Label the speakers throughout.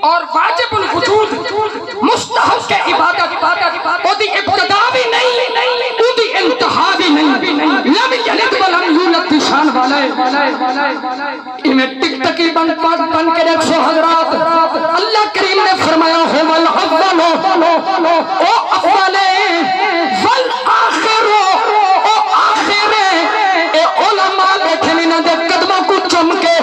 Speaker 1: اور واجب الوجود مستحق کے عبادت اودی ابتدا بھی نہیں اودی انتہا بھی نہیں لم یلد ولم یولد کی شان والے انہیں ٹک ٹکی بن کے دیکھو حضرات اللہ کریم نے فرمایا ہو والاول او اول والآخر او آخر اے علماء بیٹھے نہیں نہ دے قدموں کو چم کے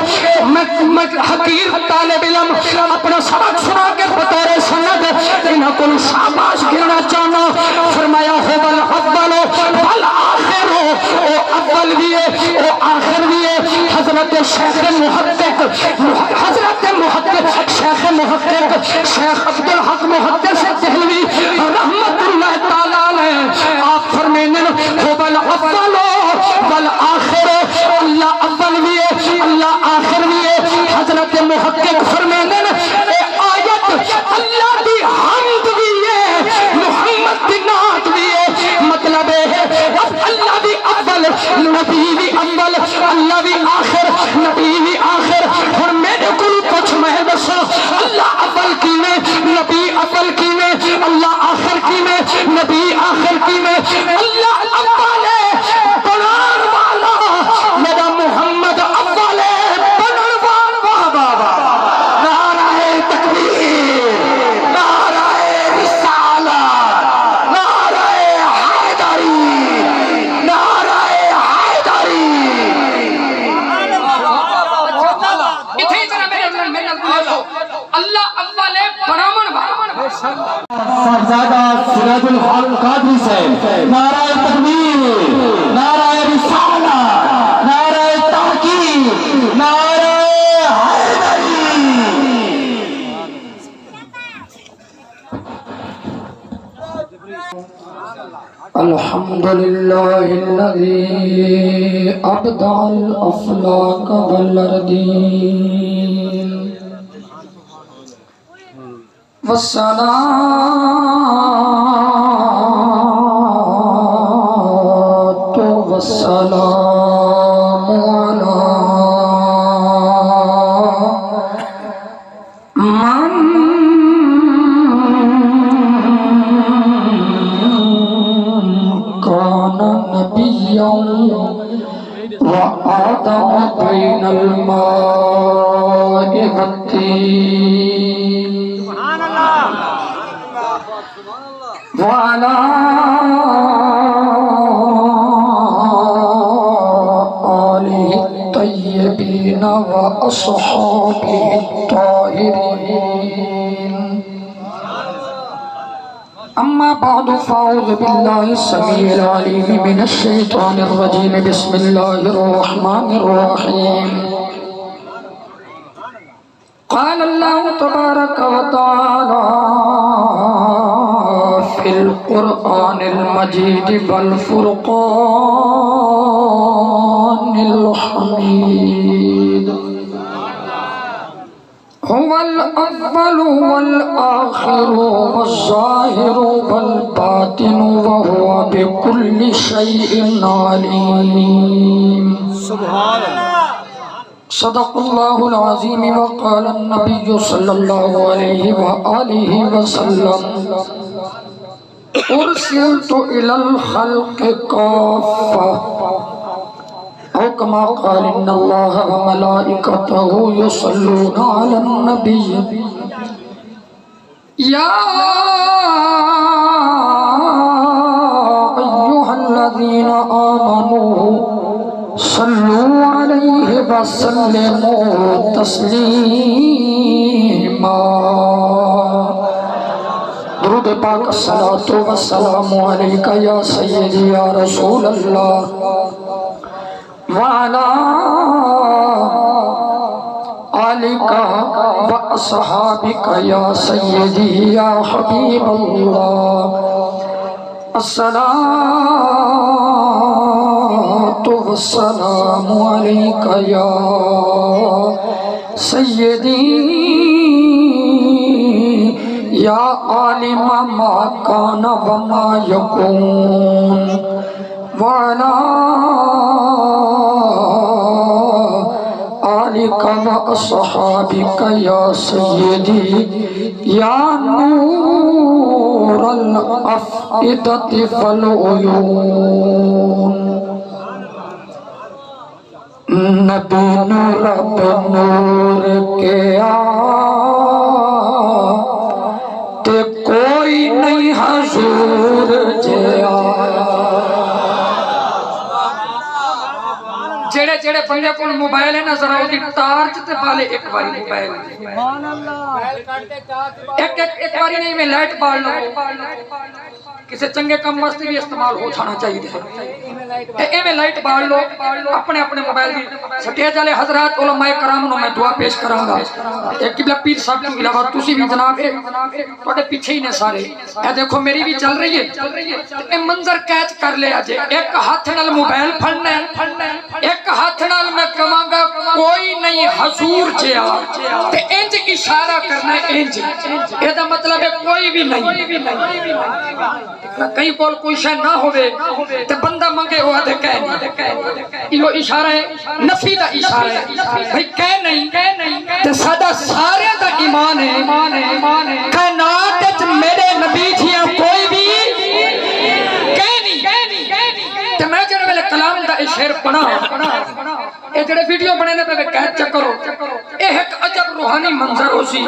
Speaker 1: میں حقیر طالب علم اپنا سبق سنا کے بطور سند انہوں کو شاباش گرنا چاہنا فرمایا ہو والاول والآخر او اول بھی ہے او آخر بھی ہے حضرت شیخ محقق شیخ عبد الحق محدث دہلوی رحمت اللہ تعالیٰ علیہ آپ فرمینے ہو والاول والآخر اللہ اول بھی ہے اللہ آخر بھی ہے حضرت محقق فرمینے اے آیت اللہ دی حمد بھی ہے محمد دی نعت بھی ہے مطلب ہے اللہ بھی اول نبی بھی اول اللہ بھی آخر نبی بھی آخر اور میرے کو کچھ میں بسو اللہ اول کی میں نبی اول کی میں اللہ آخر کی میں نبی آخر کی میں اللہ اول ہے بنان والا میرا محمد اول ہے بنان والا بابا نعرہ تکبیر نعرہ رسالت نعرہ حیدری نعرہ حیدری اللہ اول ہے برامن
Speaker 2: صاحبزادہ سراج الحق قادری سے نعرہ تکبیر نعرہ رسالت نعرہ تحقیق نعرہ حیدری
Speaker 1: الحمدللہ الذی ابدع الافلاک والاردین والصلاة والسلام على من كان نبيا وآدم بين الماء والطين وعلى آله الطيبين وأصحابه الطاهرين أما بعد فأعوذ بالله السميع العليم من الشيطان الرجيم بسم الله الرحمن الرحيم قال الله تبارك وتعالى في القرآن المجيد والفرقان الحميد هو الأول والآخر والظاهر والباطن وهو بكل شيء عليم
Speaker 3: سبحان الله
Speaker 1: صدق الله العظيم وقال النبي صلى الله عليه وآله وسلم أرسلت إلى الخلق كافة أو كما قال إن الله وملائكته يصلون على النبي يا أيها الذين آمنوا صلوا عليه وسلموا تسليما درود پاک الصلاة والسلام عليك يا سيدي يا رسول الله وعلى آلك وأصحابك يا سيدي يا حبيب الله الصلاة والسلام عليك يا سيدي يا عالم ما كان وما يكون وعلى آل آلك وأصحابك يا سيدي يا نور الأفئدة والعيون نبی نور رب نور کے تے کوئی نہیں حضور جیا جڑے جڑے بندے کو موبائل ہے نا ذرا اودی ٹارچ تے بالے ایک باری موبائل سبحان اللہ ایک باری نہیں میں لائٹ بال لو کسی چنگے کم واسطے بھی استعمال ہو جانا چاہیے اے میں لائٹ بال لو اپنے اپنے موبائل دی سٹیج والے حضرات علماء کرام نو میں دعا پیش کراں گا ایک قبلہ پیر صاحب کے علاوہ تسی بھی جناب تواڈے پیچھے ہی نے سارے اے دیکھو میری بھی چل رہی ہے اے منظر کیچ کر لیا جے ایک ہاتھ نال موبائل پھڑنا ہے ایک ہاتھ نال میں کہاں گا کوئی نہیں حضور جیا تے انج اشارہ کرنا ہے انج اے دا مطلب ہے کوئی بھی نہیں کہیں کول کوئی شے نہ ہوئے تے بندہ منگے ہوا دے کہہ نہیں یہ اشارہ ہے نفی دا اشارہ ہے بھئی کہہ نہیں تے سادہ سارے دا ایمان ہے کائنات وچ میرے نبی جیاں کوئی بھی کہہ نہیں تے میں جڑے ویلے کلام دا شعر پڑھا اے جڑے ویڈیو بنے نے پہ قید چکرو اے ایک عجب روحانی منظر ہو سی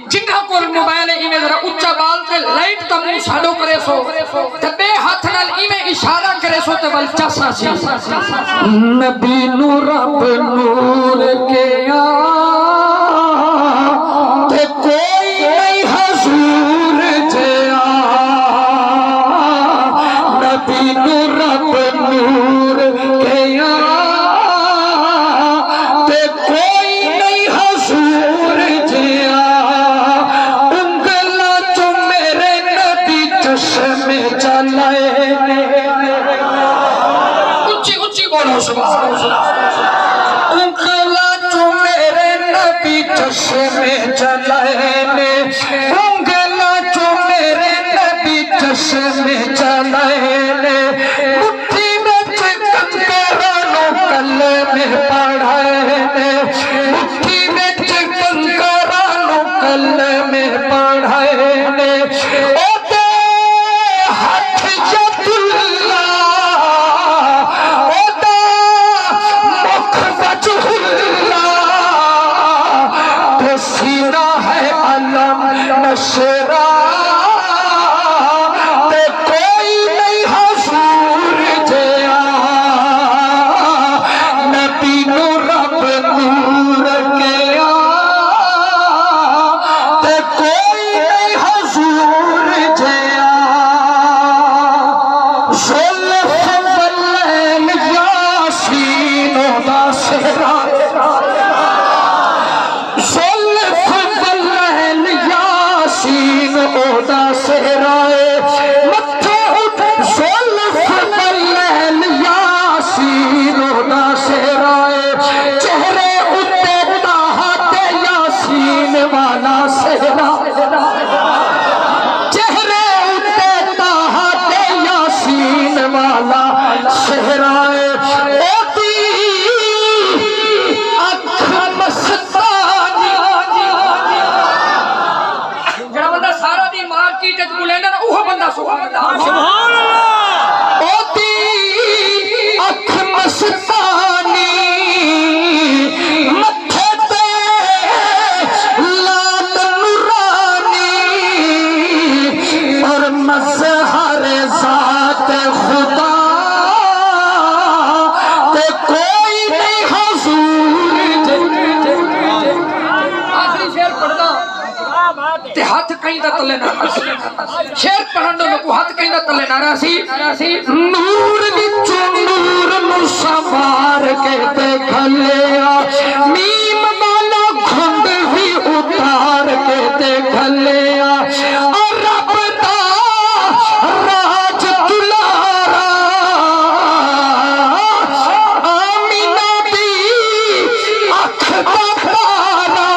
Speaker 1: جنہاں کو موبائل ایویں ذرا اونچا بال تے لائٹ تا منہ ساڈو کرے سو تے بے ہاتھ نال ایویں اشارہ کرے سو تے ول چاسا سی نبی نور رب نور کے تے کوئی نہیں حضور جیا نبی نور رب نور کے انگلا تو میرے نبی چشمے جلائے انگلا تو میرے نبی چشمے جلائے مٹھی میں کنکرانوں کلمے پڑھائے مٹھی میں کنکرانوں کلمے پڑھائے شیر پڑھن میں کو ہاتھ کہیں تلے نہ سی نور وچ نور نو سوار کے تے کھلیا میم والا گھنڈ بھی اتار کے تے کھلیا اور رب دا راج دلارا آمینہ دی اکھ دا پارا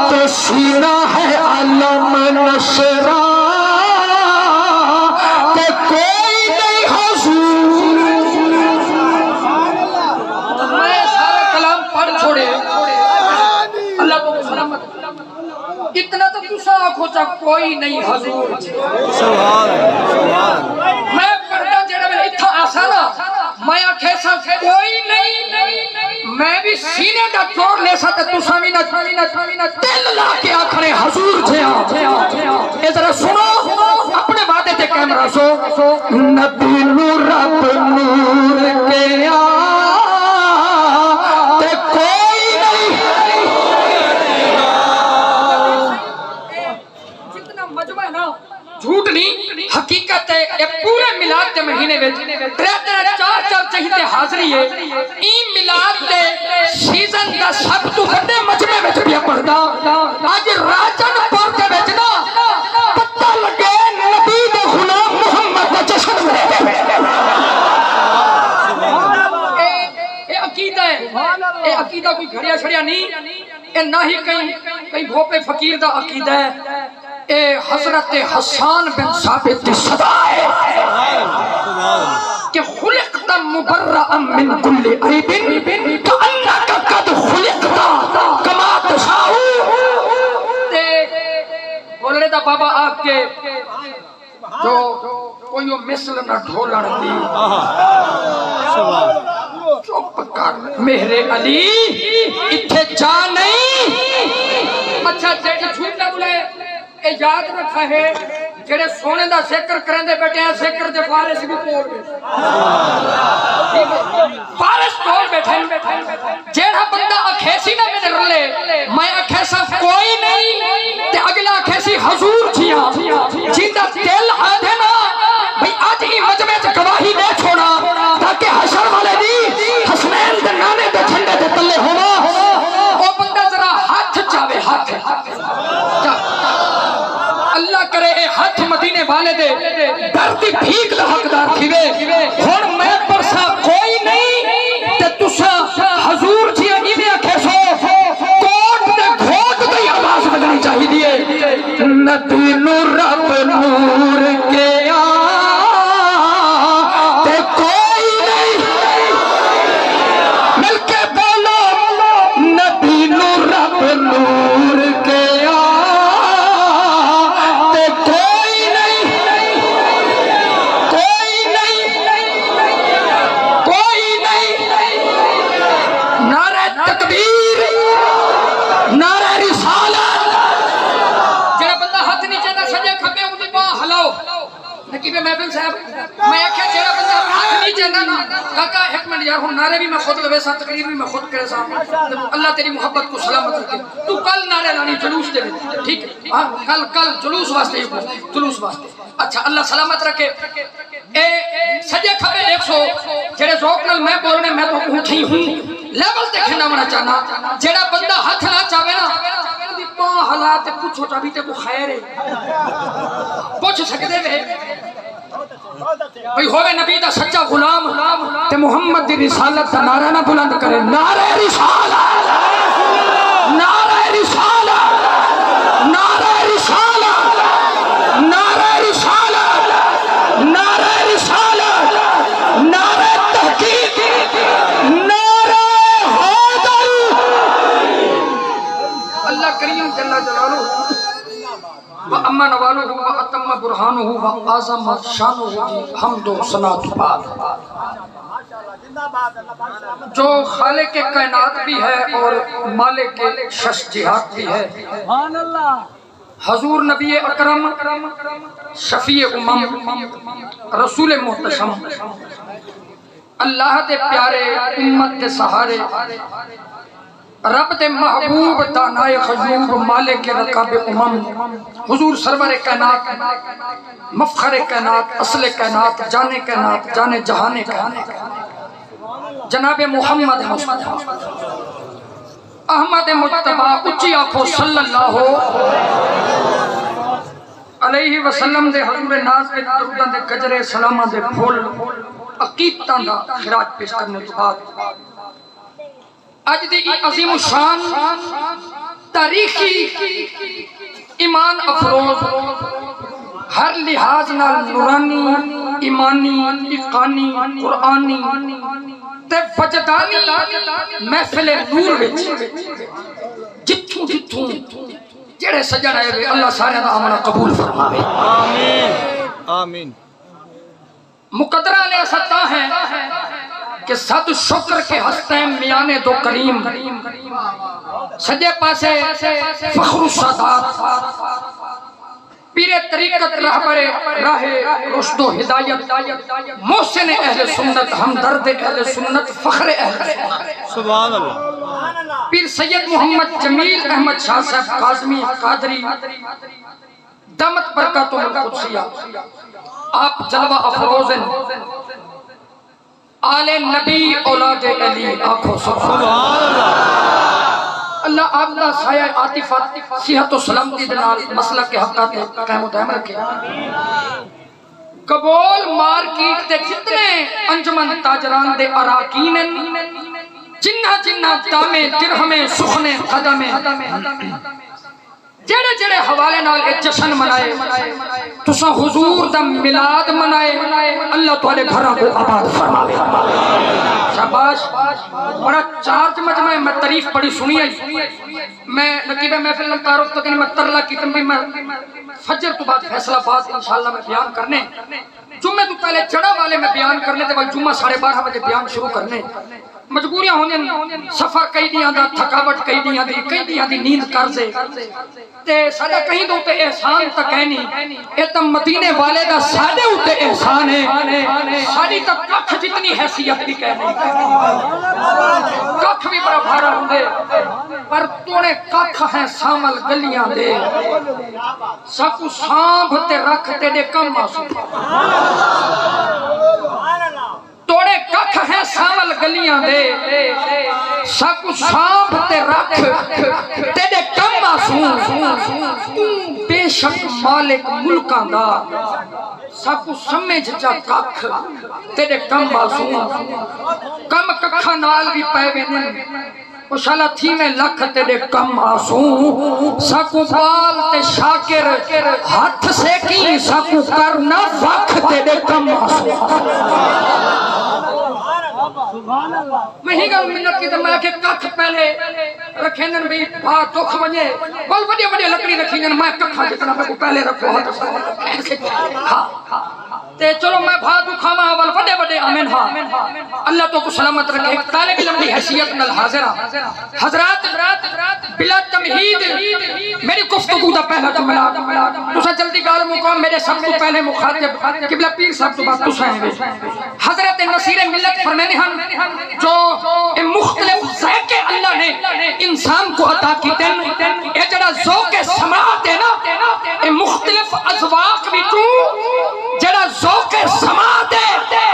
Speaker 1: تو سینہ ہے علم نشرا کہ کوئی نہیں حضور میں سارا کلام کوئی نہیں حضور
Speaker 3: سبحان اللہ
Speaker 1: میں پردہ جڑا میں اتھا آسا نا میں آکھے سا کوئی نہیں میں بھی سینے دا توڑ لے سا تو سامی نہ دل لا کے آکھنے حضور جھے اے ذرا سنو اپنے وعدے تے کیمرہ سو نبی نور رب نور کے تے کوئی نہیں جتنا مجمع ہے نا جھوٹ نہیں حقیقت ہے یہ پورے میلاد کے مہینے میں 3-4 چہیتے حاضری ہے این میلاد دے سیزن دا سب تو بڑے مجمع میں بھی پڑھدا آج راجن پور کے بچنا پتہ لگے نبی دے غلام محمد دا جشن میں اے عقیدہ ہے اے عقیدہ کوئی گھڑیا چھڑیا نہیں اے نہ ہی کہیں بھوپے فقیر دا عقیدہ ہے اے حضرت حسان بن ثابت کی صدا ہے کہ خلقت مبرأ من کل عیب کأنک قد خلقت کما تشاء بولے دا بابا آپ کے جو کوئی مثل نہ ڈھولن دی چپ کر میرے علی اتھے جا نہیں اچھا جیڑی جھوٹ نہ بولے اے یاد رکھا ہے جڑے سونے دا ذکر کریں دے بیٹھے ہیں ذکر دے فارس بھی پول بیٹھے فارس پول بیٹھے جیڑا بندہ اکھیسی نہ میں رلے میں اکھیسا کوئی نہیں تے اگلا اکھیسی حضور جھیاں جیندہ دل آدھے نا بھئی آج ہی مجمع سے گواہی دے چھوڑا تاکہ حشر والے دی حسنین دے نانے دے جھنڈے دے تلے ہونا او بندہ ذرا ہاتھ چاہے ہاتھ اللہ کرے اے ہاتھ مدینے والے دے دردی بھیگ دا حقدار تھیوے ہون میں پرسا کوئی نہیں تے تسا حضور جی ایویں آکھے سو کوٹ دے گھوٹ دی آواز بجنی چاہی دیئے نبی نور رب نور کے تے کوئی نہیں مل کے بولو نبی نور رب نور کے نقیب محفل صاحب میں آکھیا جیڑا بندہ ہاتھ نہیں چاہتا نا کاکا ایک منٹ یار ہوں نعرے بھی میں خود لوے سا تقریر بھی میں خود کرے سا اللہ تیری محبت کو سلامت رکھے تو کل نعرے لانی جلوس دے ٹھیک ہے کل جلوس واسطے جلوس واسطے اچھا اللہ سلامت رکھے اے سجے کھبے دیکھ سو جیڑے ذوق نال میں بولنے میں تو اٹھی ہوں لیول تے کھنا منا چاہنا جیڑا بندہ ہاتھ نہ چاہے نا پاں حالات پوچھو چابی تے کو خیر ہے پوچھ سکدے وے بھئی ہوئے نبی دا سچا غلام تے محمد دی رسالت دا نعرہ نہ بلند کرے نعرہ رسالت نعرہ رسالت نعرہ رسالت نعرہ رسالت نعرہ رسالت نعرہ تحقیق نعرہ حیدر اللہ کریم جل جلالہ وَأَمَّا نَوَالُهُ وَأَتَمَّ بُرْحَانُهُ وَأَعْظَمَ شَانُهُ حمد و ثنا کی بات جو خالق کائنات بھی ہے اور مالک شش جہات بھی ہے حضور نبی اکرم شفیع امم رسول محتشم اللہ دے پیارے امت دے سہارے رب دے محبوب دانائے خجوب مالک رکاب امم حضور سرور کائنات مفخر کائنات اصل کائنات جانے کائنات جانے جہانے کائنات جناب محمد مصطفیٰ احمد مجتبہ اچھی آنکھوں صلی اللہ علیہ وسلم دے حضور ناز کے درودہ دے گجرے سلامہ دے پھول عقیدتاں دا خراج پیش کرنے تو بعد آج دی عظیم الشان تاریخی ایمان افروز ہر لحاظ نال نورانی ایمانی اقانی قرآنی تے وجدانی محفل نور وچ جتھوں جتھوں جڑے سجن آئے ہوئے اللہ سارے دا آمنا قبول فرماوے
Speaker 3: آمین آمین
Speaker 1: مقدرہ علیہ ستا ہے کہ صد شکر کے ہستیں میانے دو کریم سجے پاسے فخر السادات پیر طریقت رہبر راہ رشد و ہدایت محسن اہل سنت ہمدرد اہل سنت فخر اہل سنت
Speaker 3: سبحان اللہ
Speaker 1: پیر سید محمد جمیل احمد شاہ صاحب قاظمی قادری دامت برکاتہ القدسیہ آپ جلوہ افروزن آل نبی اولاد علی آنکھوں سبحان اللہ آپ کا سایہ عاطفت صحت و سلامتی دنال مسئلہ کے حقات قائم و دائم رکھے قبول مارکیٹ دے جتنے انجمن تاجران دے اراکین جنہ جنہ دامے درہمیں سخنے قدمیں جڑے جڑے حوالے نال ایک جشن منائے تساں حضور دا ملاد منائے اللہ تھوڑے گھراں کو آباد فرماوے شاباش بڑا چارج مجمع میں تعریف پڑھی سنی ہے میں نقیب محفل تعارف تو کہ میں ترلا کی تنبیہ میں فجر تو بعد فیصلہ بات انشاءاللہ میں بیان کرنے جمعہ تو پہلے جڑا والے میں بیان کرنے دے بعد جمعہ 12:30 بجے بیان شروع کرنے مجبوریاں ہونے سفر کئی دیاں دا تھکاوٹ کئی دیاں دی نیند کرزے تے ساڈا کہیں دو تے احسان تک ہے نہیں اے تم مدینے والے دا ساڈے اوتے احسان ہے ساڈی تک ککھ جتنی حیثیت بھی کہہ نہیں ککھ بھی بڑا بھارا ہوندے پر تونے ککھ ہیں سامل گلیاں دے سکو سانبھ تے رکھ تے دے کم آسو توڑے ککھ ہیں سامل گلیاں دے سکو سانبھ تے رکھ تیرے کم آسوں بے شک مالک ملکان دا سکو سمجھ جا ککھ تیرے کم آسوں کم ککھا نال بھی پائے وینے خوشالہ تھی میں لکھ تیرے کم آسوں سکو بال تے شاکر ہاتھ سے کی سکو کرنا وقت تیرے کم آسوں میں ہی گا منت کی دماغ کے ککھ پہلے رکھینن بھی بات دکھ بنجے بل بڑی بڑی لکڑی رکھینن میں ککھا جتنا میں کو پہلے رکھو تے چلو میں بھا دکھاما بل بڑے بڑے آمین ہاں اللہ تو کو سلامت رکھے ایک طالب علم کی حیثیت نل حاضرہ حضرات بلا تمہید میری گفتگو دا پہلا جملہ تسا جلدی گال مقام میرے سب کو پہلے مخاطب قبلہ پیر صاحب تو بات تسا ہیں حضرت نصیر ملت فرمینے ہم جو مختلف ذائقے اللہ نے انسان کو عطا کی تین اے جڑا ذوق سماعت ہے نا اے مختلف اذواق بھی تو جڑا ذوق سماعت ہے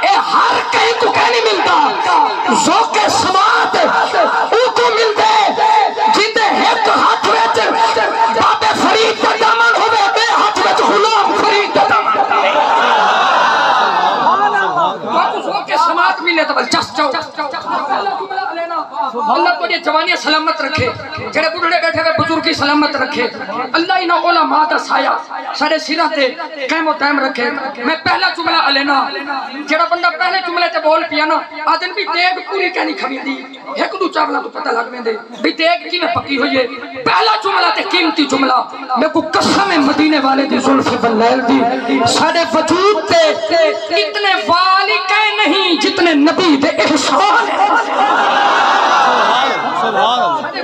Speaker 1: اے ہر کہیں کو کہیں نہیں ملتا ذوق سماعت او کو ملتا ہے جیتے ایک ہاتھ ویچ بابے فرید کا دامن ہوئے بے ہاتھ ویچ غلام فرید کا دامن ذوق سماعت ملے تو بل جس جاؤ اللہ کو یہ جوانی سلامت رکھے جڑے بڑھڑے بیٹھے ہوئے بزرگی سلامت رکھے اللہ انہا علماء دا سایہ سارے سیرہ تے قائم و دائم رکھے میں پہلا جملہ علینا جڑا بندہ پہلے جملے تے بول پیا نا آدن بھی دیگ پوری کہنی کھوی دی ایک دو چاولا تو پتہ لگ میں دے بھی دیگ کی میں پکی ہوئی ہے پہلا جملہ تے قیمتی جملہ میں کو قسم مدینے والے دی ظلف باللیل دی سارے وجود تے اتنے والی کہہ نہیں جتنے نبی دے احسان ہے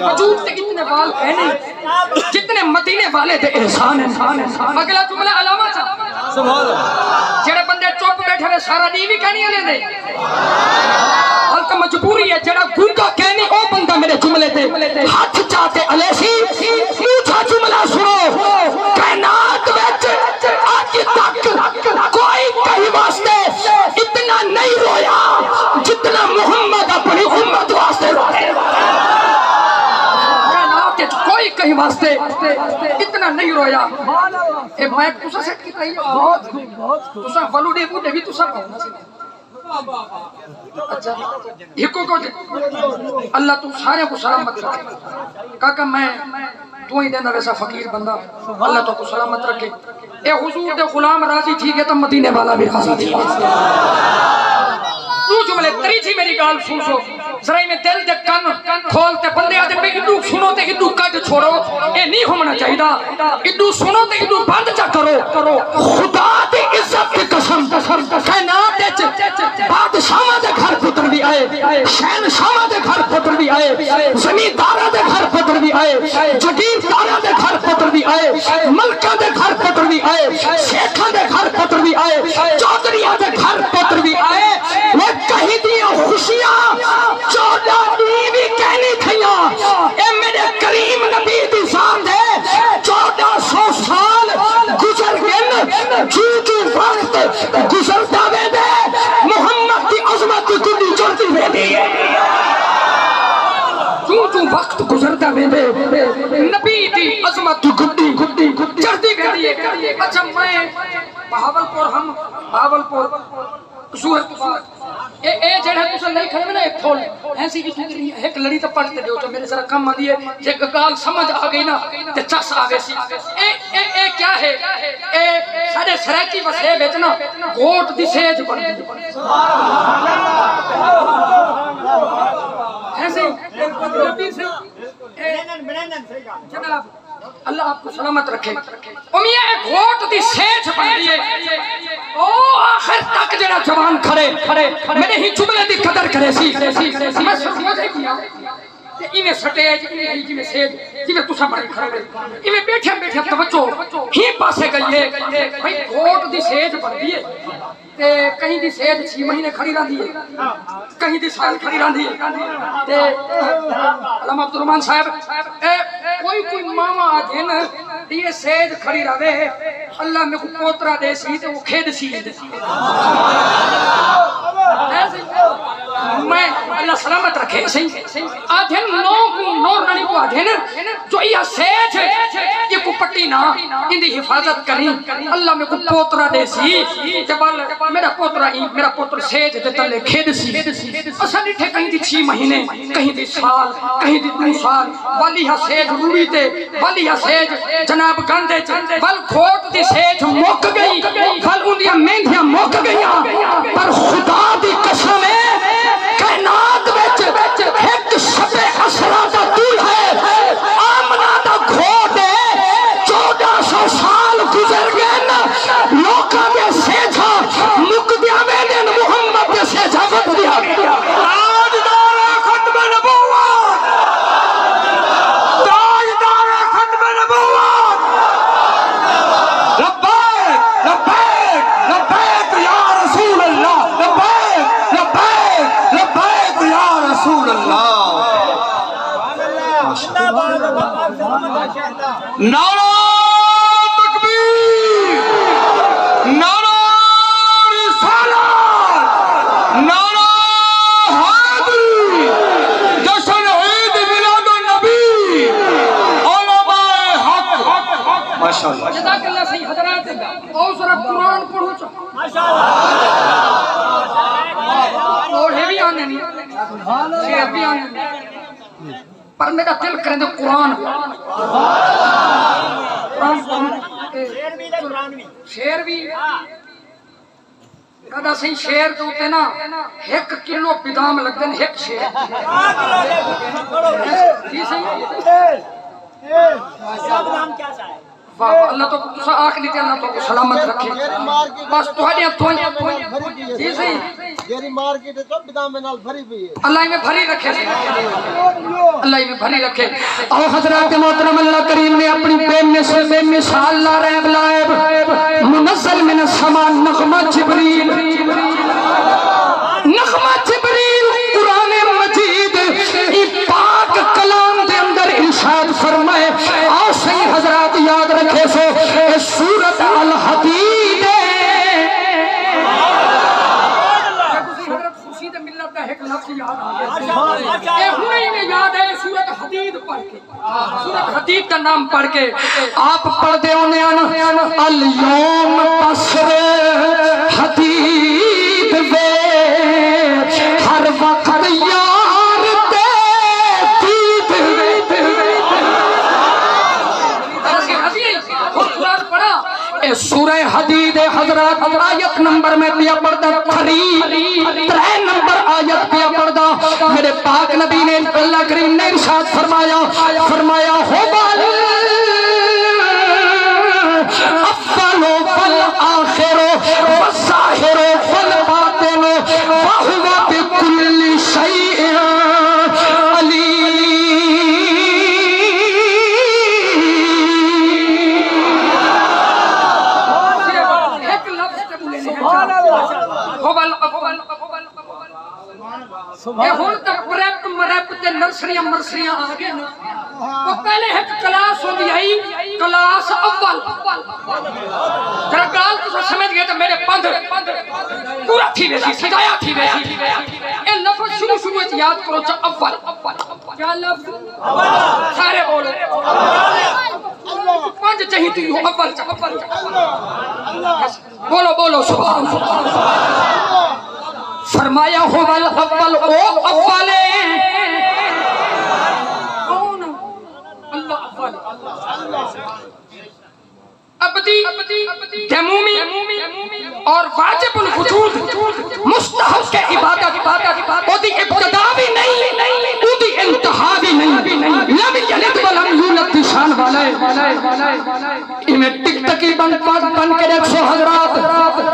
Speaker 1: وجود تے اتنے وال ہے نہیں جتنے مدینے والے دے احسان ہیں اگلا جملہ علامہ سبحان جڑے بندے چپ بیٹھے ہوئے سارا دی بھی کہنی لے دے حالت مجبوری ہے جڑا گونگا کہنی او بندہ میرے جملے تے ہاتھ چاہتے علیسی دوسرا جملہ سنو کائنات وچ آج تک کوئی کہیں واسطے اتنا نہیں رویا جتنا محمد اپنی امت واسطے روئے کوئی کہیں واسطے اتنا نہیں رویا اے مائک تسا سیٹ کی رہی ہے تسا ولو دے بوٹے بھی تسا اچھا ہکو کو اللہ تو سارے کو سلامت رکھے کاکا میں تو ہی دینا ویسا فقیر بندہ اللہ تو کو سلامت رکھے اے حضور دے غلام راضی تھی گئے تو مدینے والا بھی راضی تھی تو جملے تری تھی میری گال سوچو ذرا میں دل دے کن کھولتے بندے آتے پہ ادو سنو تے ادو کٹ چھوڑو، اے نہیں ہونا چاہیے، ادو سنو تے ادو بند چا کرو، خدا دی عزت کی قسم کائنات وچ بادشاہاں دے گھر پتر بھی آئے، شہنشاہاں دے گھر پتر بھی آئے، زمینداراں دے گھر پتر بھی آئے، جگیرداراں دے گھر پتر بھی آئے، ملکاں دے گھر پتر بھی آئے، شیخاں دے گھر پتر بھی آئے، چودھریاں دے گھر پتر بھی آئے، وہ کہیں دیاں خوشیاں 14 بھی کہنی تھیاں، اے میرے کریم نبی دی ذات ہے، 1400 سال گزر گئے، جو وقت گزرتا وے دے محمد دی عظمت دی گڈی چڑھتی وے دی، جو وقت گزرتا وے دے نبی دی عظمت دی گڈی چڑھتی وے دی۔ اچھا میں بہاولپور ہم بہاولپور قصور اے جڑا تساں نہیں کھڑے نا ایک تھول ایسی کی ایک لڑی تے پڑھتے دیو جو میرے ذرا کم آدی ہے جے گال سمجھ آ گئی نا تے چس آ گئی سی اے کیا ہے اے سارے سرائکی وسے وچ نا گوٹ دی سیج بندی سبحان اللہ ایسے جناب اللہ آپ کو سلامت رکھے امیہ ایک گھوٹ دی سیج بندی ہے او آخر تک جڑا جوان کھڑے میرے ہی جملے دی قدر کرے سی میں سمجھے کیا تے ایویں سٹیج ایویں جی میں سیج جی میں تساں بڑے کھڑے ایویں بیٹھے توجہ ہی پاسے گئی ہے بھئی گھوٹ دی سیج بندی ہے تے کہیں دی سیج 6 مہینے کھڑی رہندی ہے کہیں دی سال کھڑی رہندی ہے تے علامہ عبدالرحمان صاحب کوئی ماما آجن یہ سیج کھڑی رہے اللہ میں کو پوترا دے سی تے وہ کھید سی میں اللہ سلامت رکھے آجن نور نانی کو آجن جو یہ سیج یہ کو پٹی نا اندھی حفاظت کریں اللہ میں کو پوترا دے سی جب میرا پوتر سیج دے تلے کھید سی اسا ڈٹھے کہیں دی 6 مہینے کہیں دی سال کہیں دی 2 سال والی ہا سیج روڑی تے والی ہا سیج جناب گندے ول کھوٹ دی سیج مک گئی ول اندیاں مہندیاں مک گئیاں پر خدا دی قسم ہے کائنات وچ ایک شب اسرا دا طول ہے آمنہ دا کھوٹ ہے 1400 سال گزر گئے نا لوکاں دے سیجا مک دیا میں محمد دے سیجا وقت دیا تاجدار ختم نبوت تاجدار ختم نبوت لبیک لبیک لبیک یا رسول اللہ لبیک لبیک لبیک یا رسول اللہ نعرہ تکبیر نعرہ رسالت نعرہ حیدری جشن عید میلاد النبی علماء حق ماشاءاللہ جزاک اللہ صحیح حضرات اور ذرا قرآن پڑھو چاہو ماشاءاللہ پڑھے بھی آنے نہیں شیر بھی آنے نہیں پر میرا دل کریں دے قرآن شیر بھی کدا سی شیر تو تے نا 1 کلو بدام لگ دن 1 شیر جی صحیح اللہ تو تسا آکھ لیتے اللہ تو سلامت رکھے بس تہاڈیاں توئیں جی صحیح
Speaker 4: جیری مارکیٹ ہے تو بدام میں نال بھری بھی ہے
Speaker 1: اللہ میں بھری رکھے اللہ میں بھری رکھے اور حضرات محترم اللہ کریم نے اپنی بے مثال لا ریب لائب منزل من السماء نغمہ جبریل نغمہ جبریل قرآن مجید پاک کلام دے اندر ارشاد فرمائے اور صحیح حضرات یاد رکھے سو سورۃ الحدید ایک لفظ یاد آگیا اے ہونے ہی میں یاد ہے سورۃ حدید پڑھ کے سورۃ حدید کا نام پڑھ کے آپ پڑھ دے انہیں الیوم تسر حدید وے ہر وقت یار تے دید سورہ حدید حضرت حضرات آیت نمبر میں پیا پڑھتا 3 نمبر آیت پیا پڑھتا میرے پاک نبی نے اللہ کریم نے ارشاد فرمایا ہوبل افضل والآخر والظاہر والباطن وهو بكل شيء علیم.
Speaker 5: کہ ہن تک پریپ مریپ تے نرسریاں مرسریاں آ گئے نا وہ پہلے ایک کلاس ہوندی آئی کلاس اول ذرا گال تو سمجھ گئے تو میرے پندھ پورا تھی ویسی سجایا تھی ویسی اے لفظ شروع وچ یاد کرو چا اول کیا لفظ سارے بولو پانچ چاہی تو یوں اول چا بولو سبحان اللہ. فرمایا ہوبل اول او اولے کون اللہ اول ابدی دمومی اور واجب الوجود مستحق کے عبادت او دی ابتدا بھی نہیں او دی انتہا بھی نہیں لم یلد ولم یولد شان والے میں ٹک ٹکی بن کے دیکھو حضرات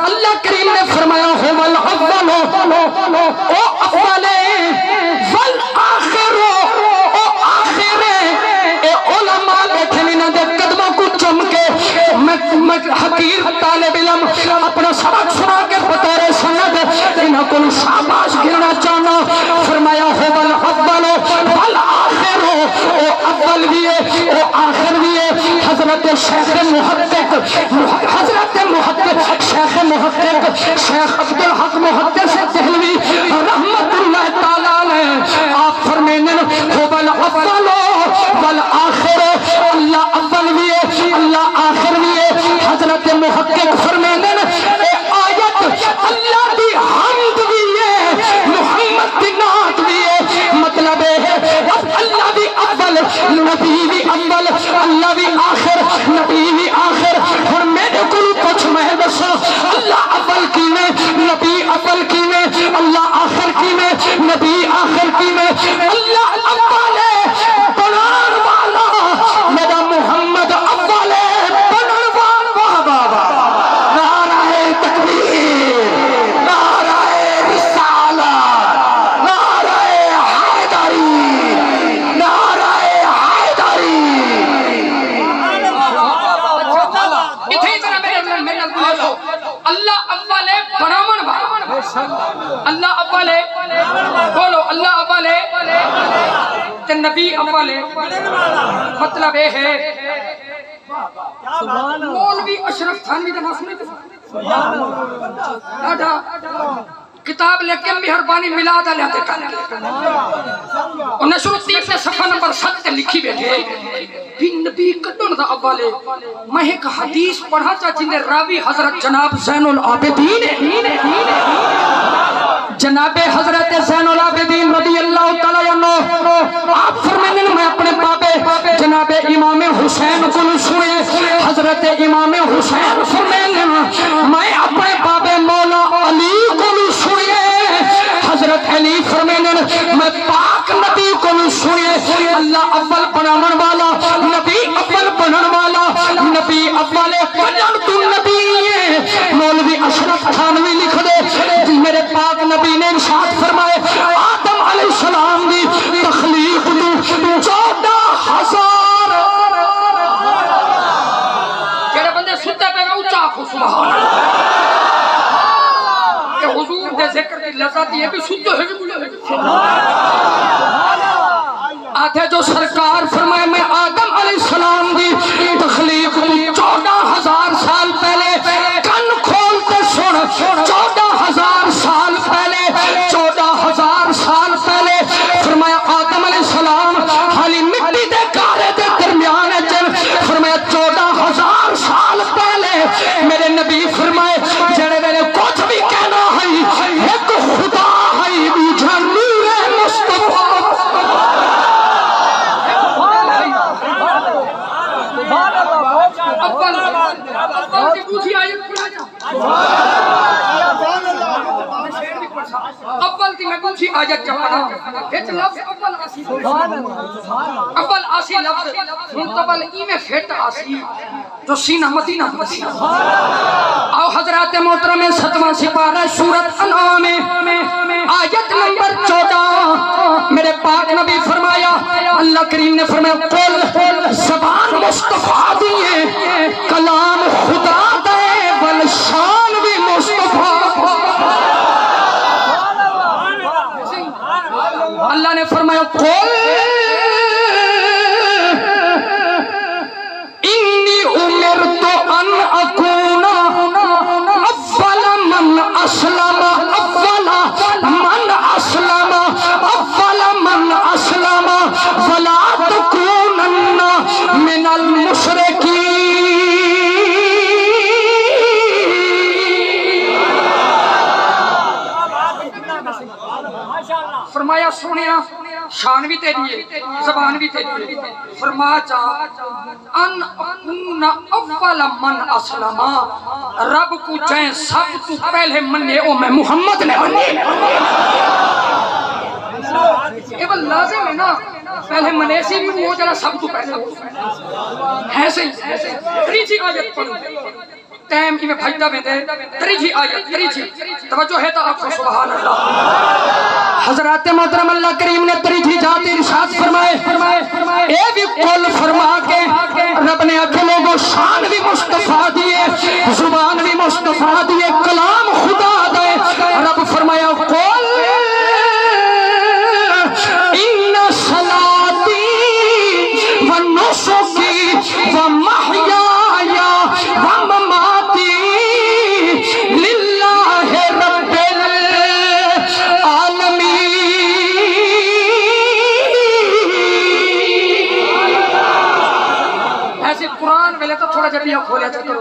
Speaker 5: اللہ کریم نے فرمایا ہوبل اول او اولے والآخر او آخر اے علماء بیٹھے نہیں نہ دے قدموں کو چم کے میں حقیر طالب علم اپنا سبق سنا کے بطور سند انہاں کو شاباش گرنا چاہنا. فرمایا ہوبل اول والآخر او اول بھی ہے او آخر بھی ہے. حضرت شیخ محقق شیخ عبدالحق محدث دہلوی رحمت اللہ تعالیٰ علیہ آپ فرمینے ہوبل اول والآخر اللہ اول بھی ہے اللہ آخر بھی ہے. حضرت محقق فرمینے اے آیت اللہ دی حمد بھی ہے محمد دی نعت بھی ہے. مطلب ہے اللہ بھی اول نبی بھی اول اللہ بھی آخر نبی بھی آخر. اور میرے کو کچھ میں دسو اللہ اول کی میں نبی اول کی میں اللہ آخر کی میں نبی آخر کی میں. اللہ اول بنان والا میرا محمد اول بنان والا بابا. نعرہ تکبیر نعرہ رسالت نعرہ حیدری نعرہ حیدری. اتھے طرح میرے اللہ اول بنامن والا اللہ اول بولو اللہ اول تے نبی اول مطلب یہ ہے مولوی اشرف تھانوی کا نام سنے ڈاڈا کتاب لے کے مہربانی میلاد علیہ تے اور نشر الطیب نے صفحہ نمبر 7 تے لکھی بیٹھے بھی نبی کڈن دا اولے. میں ایک حدیث پڑھا چا جن راوی حضرت جناب زین العابدین جناب حضرت زین العابدین رضی اللہ تعالی عنہ آپ فرمانے میں اپنے بابے جناب امام حسین کو سنے حضرت امام حسین فرمانے میں اپنے بابے مولا علی کو سنے حضرت علی فرمانے میں پاک نبی کو سنے اللہ اول بنامن والا نبی اول بنن والا نبی اول بنن تو نبی ہے. مولوی اشرف تھانوی لکھ دے میرے پاک نبی نے ارشاد فرمائے آدم علیہ السلام دی تخلیق تو 14,000 کہڑے بندے ستے پہ میں اچھا آنکھو سبحان کہ حضور دے ذکر کی لذت یہ بھی ستے ہے بھی آدھے جو سرکار فرمائے میں آدم علیہ السلام دی تخلیق تو 14,000 سال پہلے کن کھولتے سن 14,000 سال پہلے 14,000 سال پہلے فرمایا آدم علیہ السلام حالی مٹی دے کارے دے درمیان چل فرمایا 14,000 سال پہلے میرے نبی فرمائے جڑے میرے کچھ بھی کہنا ہے ایک خدا ہے بوجھا نور مصطفیٰ. اول کی پوچھی آئی
Speaker 1: اول کی میں دوسری آیت چپڑا ایک لفظ اول آسی اول آسی لفظ منتبل ای میں پھٹ آسی جو سینہ مدینہ مدینہ او حضرات محترم 7واں سپارہ سورۃ انعام آیت نمبر 14 میرے پاک نبی فرمایا اللہ کریم نے فرمایا قل زبان مصطفیٰ دیئے کلام خدا دے بلشان بھی مصطفیٰ اللہ نے فرمایا قل انی امرت ان اکون اول من اسلم اول من اسلم اول من اسلم ولا تکونن من المشرکین فرمایا سنیا شان بھی تیری ہے زبان بھی تیری ہے فرما چا ان اکون اول من اسلم رب کو جائیں سب تو پہلے منے او میں محمد نے منے یہ بل لازم ہے نا پہلے منے سی بھی وہ جڑا سب تو پہلے ہے صحیح تریجی آیت پڑھو ٹائم کی میں بھجدہ میں دے تریجی آیت تریجی توجہ ہے تا آپ کو سبحان اللہ حضرات محترم اللہ کریم نے تریجی جاتی ارشاد فرمائے اے بھی قول فرما کے رب نے اکھے لوگوں شان بھی مصطفیٰ دیئے زبان بھی مصطفیٰ دیئے کلام خدا دے رب فرمایا قول ان صلاتی و نسکی و محیای و مماتی للہ رب العالمین ایسے قرآن ویلے تو تھوڑا جب یہ کھولیا جاتا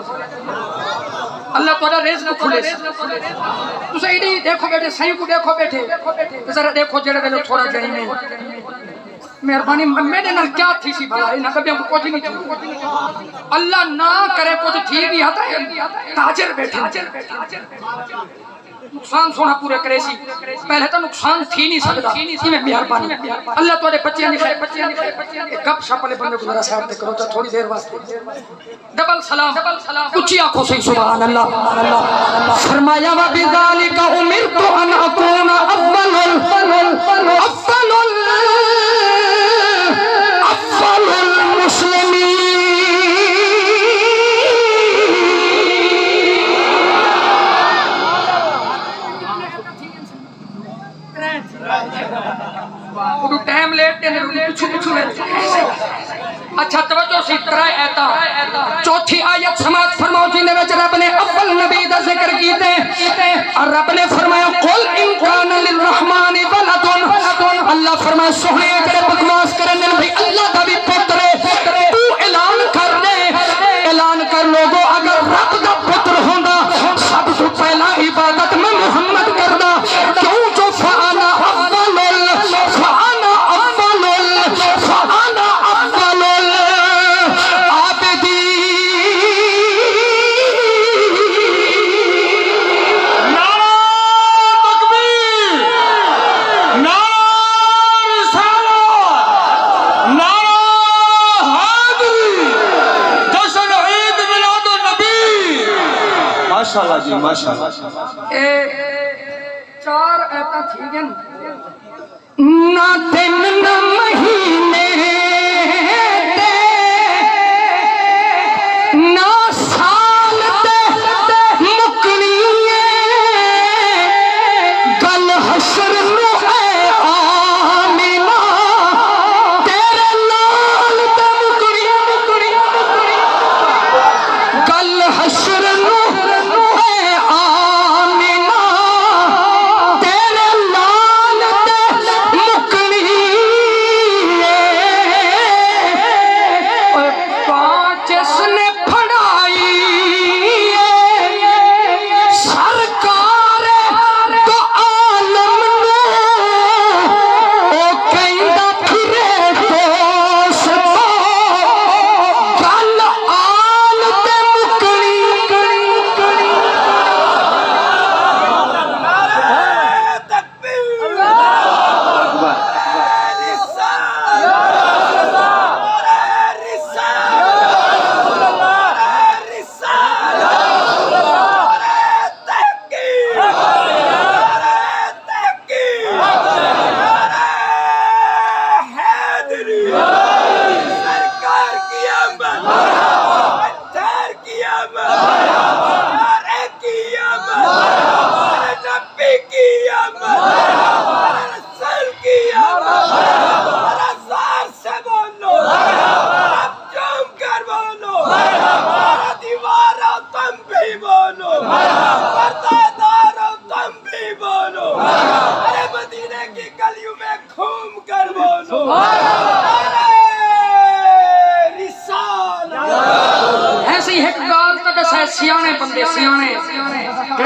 Speaker 1: اللہ تعالیٰ رزق کھولے تو صحیح نہیں دیکھو بیٹھے صحیح کو دیکھو بیٹھے ذرا دیکھو جڑے ویلے تھوڑا جائیں میں مہربانی میرے نال کیا تھی سی بھلا نہ کبھی ہم کچھ نہیں تھی اللہ نہ کرے کچھ تھی بھی آتا ہے تاجر بیٹھے نقصان سونا پورے کرے سی پہلے تو نقصان تھی نہیں سکتا اسی میں مہربانی اللہ تواڈے بچے نہیں خیر گپ شپ والے بندے کو ذرا سائڈ تے کرو تھوڑی دیر واسطے ڈبل سلام اونچی آنکھوں سے سبحان اللہ فرمایا وبذالک امرت ان اکون افضل المسلمین وہ ٹائم لیٹ پچھو پچھو اچھا توجہ سی ترائے ایتا چوتھی آیت سماعت فرماؤ جی نے وچ رب نے اول نبی دا ذکر کیتے اور رب نے فرمایا قل ان کان للرحمن ولد اللہ فرمایا سونے جڑے بکواس کرن بھئی اللہ دا بھی پتر ہے تو اعلان کر دے اعلان کر لوگو اگر رب دا پتر ہوندا سب تو پہلا عبادت میں محمد کردا کیوں جو فانا
Speaker 3: ماشاءاللہ جی ماشاءاللہ
Speaker 1: چار ایتا تھی گن نہ دن نہ مہینے نہ سال مکنیے گل حشر نو اے آمینہ تیرے لال مکنی گل حشر نو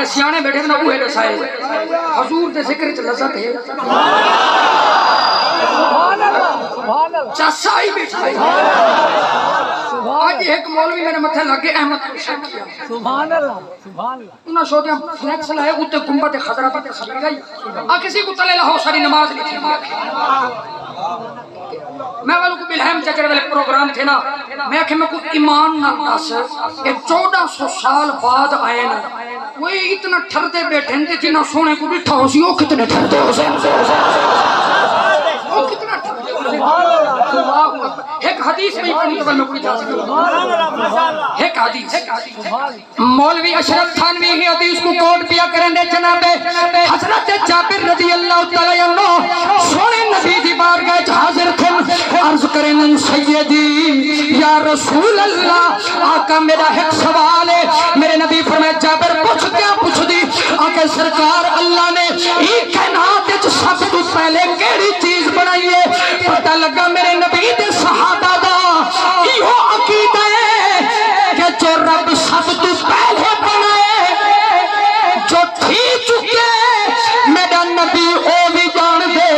Speaker 1: جڑے سیانے بیٹھے نا اوہ دسائے حضور دے ذکر وچ لذت ہے چاسائی بیٹھا ہے آج ایک مولوی میرے متھے لگے احمد شیخ
Speaker 6: سبحان اللہ سبحان اللہ
Speaker 1: انہاں شودیاں فلیکس لائے اوتے گنبد خضرا پر تصویر گئی آ کسی کو تلے لاہو ساری نماز نہیں تھی میں والوں کو بلہم چچرے والے پروگرام تھے نا میں کہ میں کو ایمان نہ دس کہ 1400 سال بعد آئے نا کوئی اتنا ٹھردے بیٹھے ہیں جنہ سونے کو بٹھا ہو سی وہ کتنے ٹھردے ہو سے وہ کتنا ٹھردے ہو سے ایک حدیث میں پڑھنے کے بعد میں کوئی جا سکتا ایک حدیث مولوی اشرف تھانوی ہی حدیث کو کوٹ پیا کرنے جناب حضرت جابر رضی اللہ تعالی عنہ سونے نبی دی بارگاہ حاضر تھے عرض کریں سیدی یا رسول اللہ آقا میرا ایک سوال ہے میرے نبی فرمائے جابر پوچھ دی آقا سرکار اللہ نے ایک کائنات وچ سب تو پہلے کیڑی چیز بنائی ہے پتہ لگا میرے نبی دے صحابہ دا ایہو عقیدہ ہے کہ جو رب سب تو پہلے بنائے جو تھی چکے میرا نبی او بھی جان دے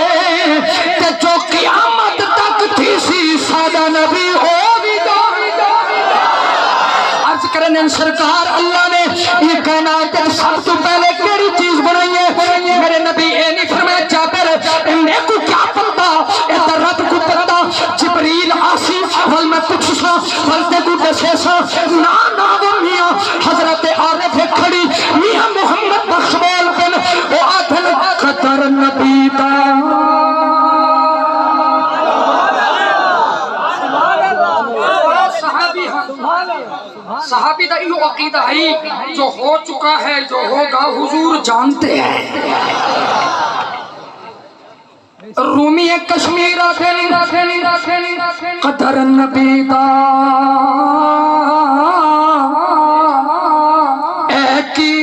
Speaker 1: کہ جو قیامت تک تھی سی سادہ نبی او بھی جان دے عرض کرنے سرکار اللہ نے یہ کائنات سب تو پہلے کیڑی چیز بنائی ہے میرے نبی اے نہیں فرمایا جابر میں کو کیا پتا اے رب کو پتا جبریل آسی ول میں کچھ سا ولتے کو دسے سا نا وہ میاں حضرت عارف کھڑی میاں محمد بخشوال بن او آدھن قدر نبی دا صحابی دا یہ عقیدہ ہے جو ہو چکا ہے جو ہوگا حضور جانتے ہیں رومی کشمیر قدر نبی دا اے کی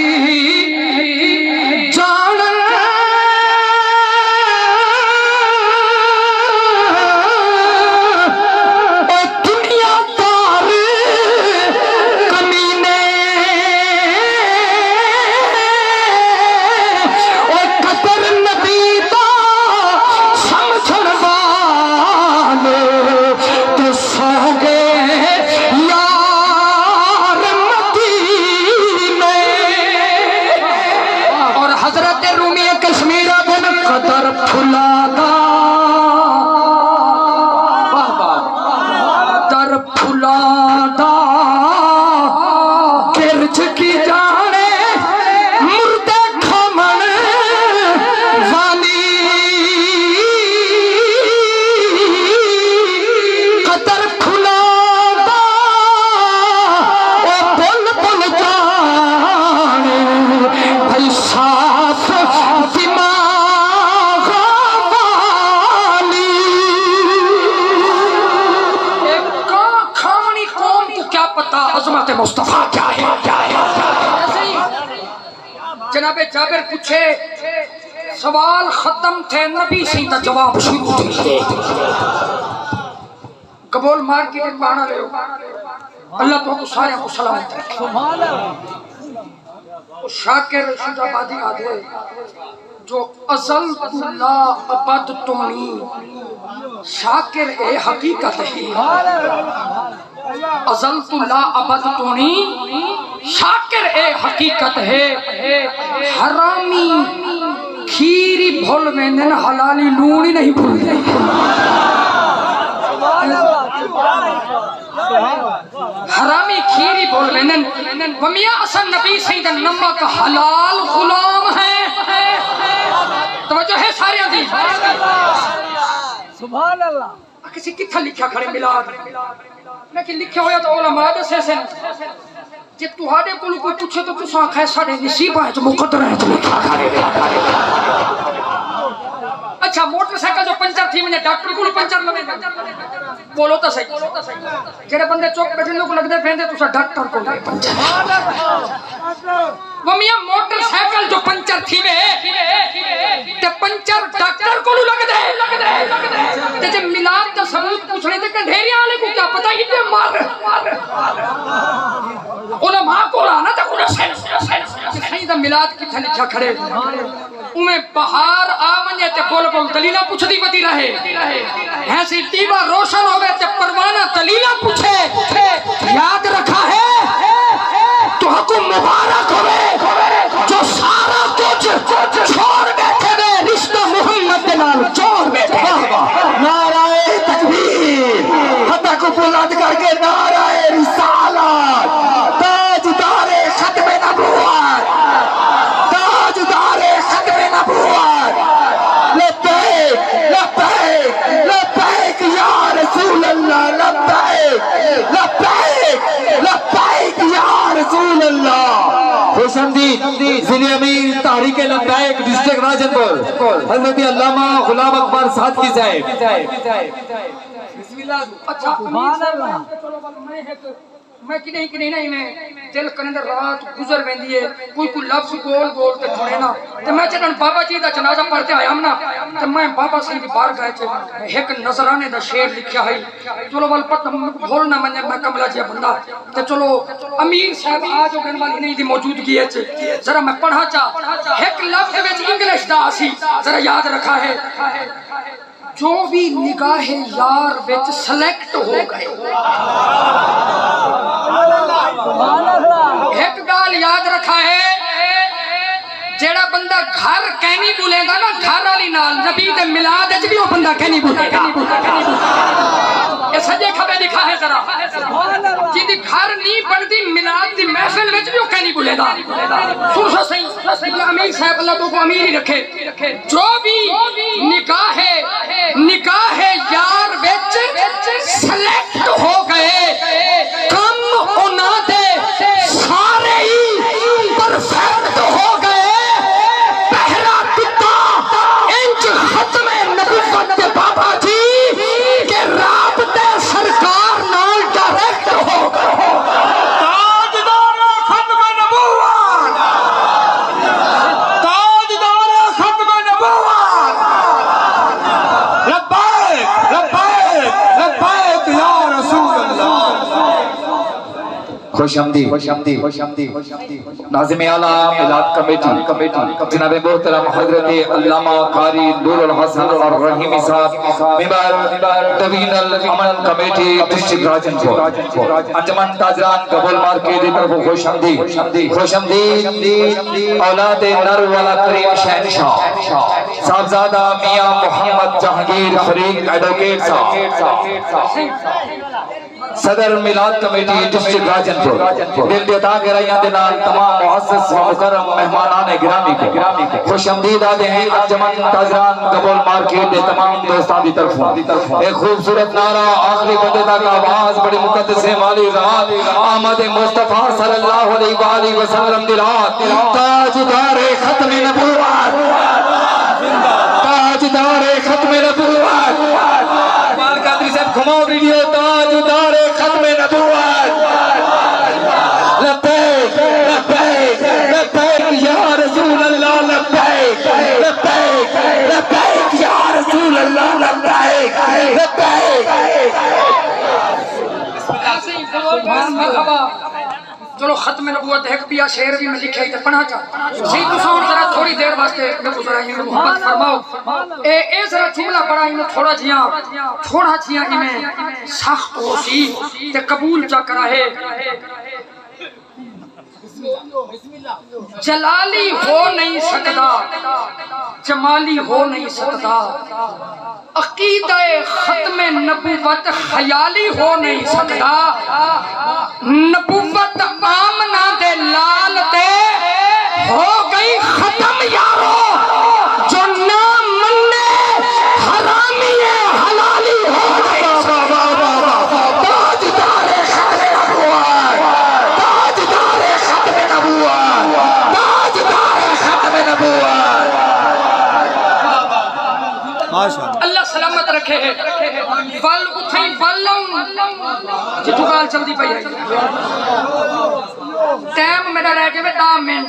Speaker 1: مصطفیٰ کیا ہے جناب جابر پوچھے سوال ختم تھے نبی سے تا جواب شروع تھے قبول مارکیٹ پانا لے اللہ تو سارے کو سلامت رکھے شاکر رشید آبادی آدھے جو ازل لا ابد تونی شاکر اے حقیقت ہے ازلت لا ابد تونی شاکر اے حقیقت ہے حرامی کھیری بھول میں نے حلالی لونی نہیں بھول گئی حرامی کھیری بھول میں نے ومیاں اصل نبی سید نمک حلال غلام ہے توجہ ہے سارے دی
Speaker 6: سبحان اللہ
Speaker 1: کسی کتھا لکھا کھڑے ملاد لیکن لکھے ہویا تو علماء دسے سے جب تہاڈے کول کوئی پوچھے تو تساں آکھے ساڈے نصیب ہے تو مقدر ہے تو لکھا کھڑے اچھا موٹر سائیکل جو پنچر تھی میں ڈاکٹر کو پنچر لگے بولو تو صحیح جڑے بندے چوک بیٹھے کو لگدے پھیندے تساں ڈاکٹر کو لے پنچر وہ میاں موٹر سائیکل جو پنچر تھی تے پنچر ڈاکٹر کو لگدے تے جے میلاد دا ثبوت پوچھنے تے کنڈھیریاں والے کو کیا پتہ یہ مار علماء کو لانا تے کوئی کھائی دا میلاد کتھا لکھا کھڑے اویں بہار آونجے تے بلبل دلیلہ پوچھدی ودی رہے ہیں سی دیوا روشن ہوے تے پروانہ دلیلہ پوچھے یاد رکھا ہے تو حکم مبارک ہوے جو سارا کچھ چھوڑ بیٹھے وے رشتہ محمد دے نال چھوڑ بیٹھے
Speaker 2: نعرہ تکبیر حتیٰ کو بلند کر کے نعرہ رسالت تاجدار ختم نبوت تاجدار ختم نبوت لبیک لبیک لبیک یا رسول اللہ لبیک لبیک لبیک یا رسول اللہ خوش آمدید ضلع امیر تحریک لبیک ڈسٹرکٹ راجن پور حضرت علامہ غلام اکبر سعدی صاحب
Speaker 1: اچھا میں کہ نہیں میں دل کرنے رات گزر ویندی ہے کوئی لفظ گول گول تے تھوڑے نا تے میں چلن بابا جی دا جنازہ پڑھتے آیا ہم نا تے میں بابا سی دی بارگاہ چ ایک نظرانے دا شعر لکھیا ہے چلو ول پتہ بولنا میں کملا جی بندہ تے چلو امیر صاحب آج گن والی نہیں دی موجودگی ہے ذرا میں پڑھا چا ایک لفظ وچ انگلش دا اسی ذرا یاد رکھا ہے جو بھی نگاہ یار وچ سلیکٹ ہو گئے ایک گال یاد رکھا ہے جیڑا بندہ گھر کہنی بولے گا نا گھر والی نال نبی دے میلاد وچ بھی وہ بندہ کہنی بولے گا یہ سجے کھبے دکھا ہے ذرا جی دی گھر نہیں بندی میلاد دی محفل وچ بھی وہ کہنی بولے گا سن سو صحیح امیر صاحب اللہ تو کو امیر ہی رکھے جو بھی نگاہ یار وچ سلیکٹ ہو گئے کم انہاں دے سارے ہی پرفیکٹ ہو گئے پہلا کتا انچ ختم نبوت دے بابا جی کہ رابطے سرکار نال ڈائریکٹ ہو گئے
Speaker 3: تاجدار ختم نبوت تاجدار ختم نبوت لبیک لبیک لبیک یا رسول اللہ
Speaker 2: خوش آمدید ناظم اعلیٰ میلاد کمیٹی جناب محترم حضرت علامہ قاری نور الحسن اور رحیمی صاحب ممبر دوین الامن کمیٹی ڈسٹرکٹ راجن پور انجمن تاجران قبول مارکیٹ کی طرف خوش آمدید اولاد نر والا کریم شہنشاہ صاحبزادہ میاں محمد جہانگیر فریق ایڈوکیٹ صاحب صدر میلاد کمیٹی ڈسٹرکٹ راجن پور دل دیتا گرائیاں دنال تمام معزز و مکرم مہمانان گرامی کو خوش آمدید آدھے ہیں انجمن تاجران قبول مارکیٹ دے تمام دوستان دی طرفوں ایک خوبصورت نعرہ آخری بندے تک آواز بڑی مقدس والی رات آمد مصطفیٰ صلی اللہ علیہ وآلہ وسلم دی رات تاجدار ختم نبوت تاجدار ختم نبوت مال قادری صاحب گھماؤ ویڈیو تاجدار ختم نبوت لبیک لبیک لبیک یا رسول اللہ لبیک لبیک لبیک یا رسول اللہ لبیک لبیک
Speaker 1: چلو ختم نبوت ایک بیا شعر بھی میں لکھے تے پڑھا چا صحیح تو سون ذرا تھوڑی دیر واسطے میں گزرا ہی محبت فرماؤ اے ذرا جملہ پڑھا ہی تھوڑا جیاں میں سخت ہو سی تے قبول چا کرا ہے جلالی ہو نہیں سکتا جمالی ہو نہیں سکتا عقیدہ ختم نبوت خیالی ہو نہیں سکتا نبوت آمنہ دے لال تے ہو گئی ختم یارو جو نہ مننے حرامی حلالی ہو گئی تاجدار ختم نبوت تاجدار ختم نبوت تاجدار ختم نبوت اللہ سلامت رکھے ہے ول اتھیں ولوں جتو گال چلدی پئی ہے ٹائم میرا رہ گئے 10 منٹ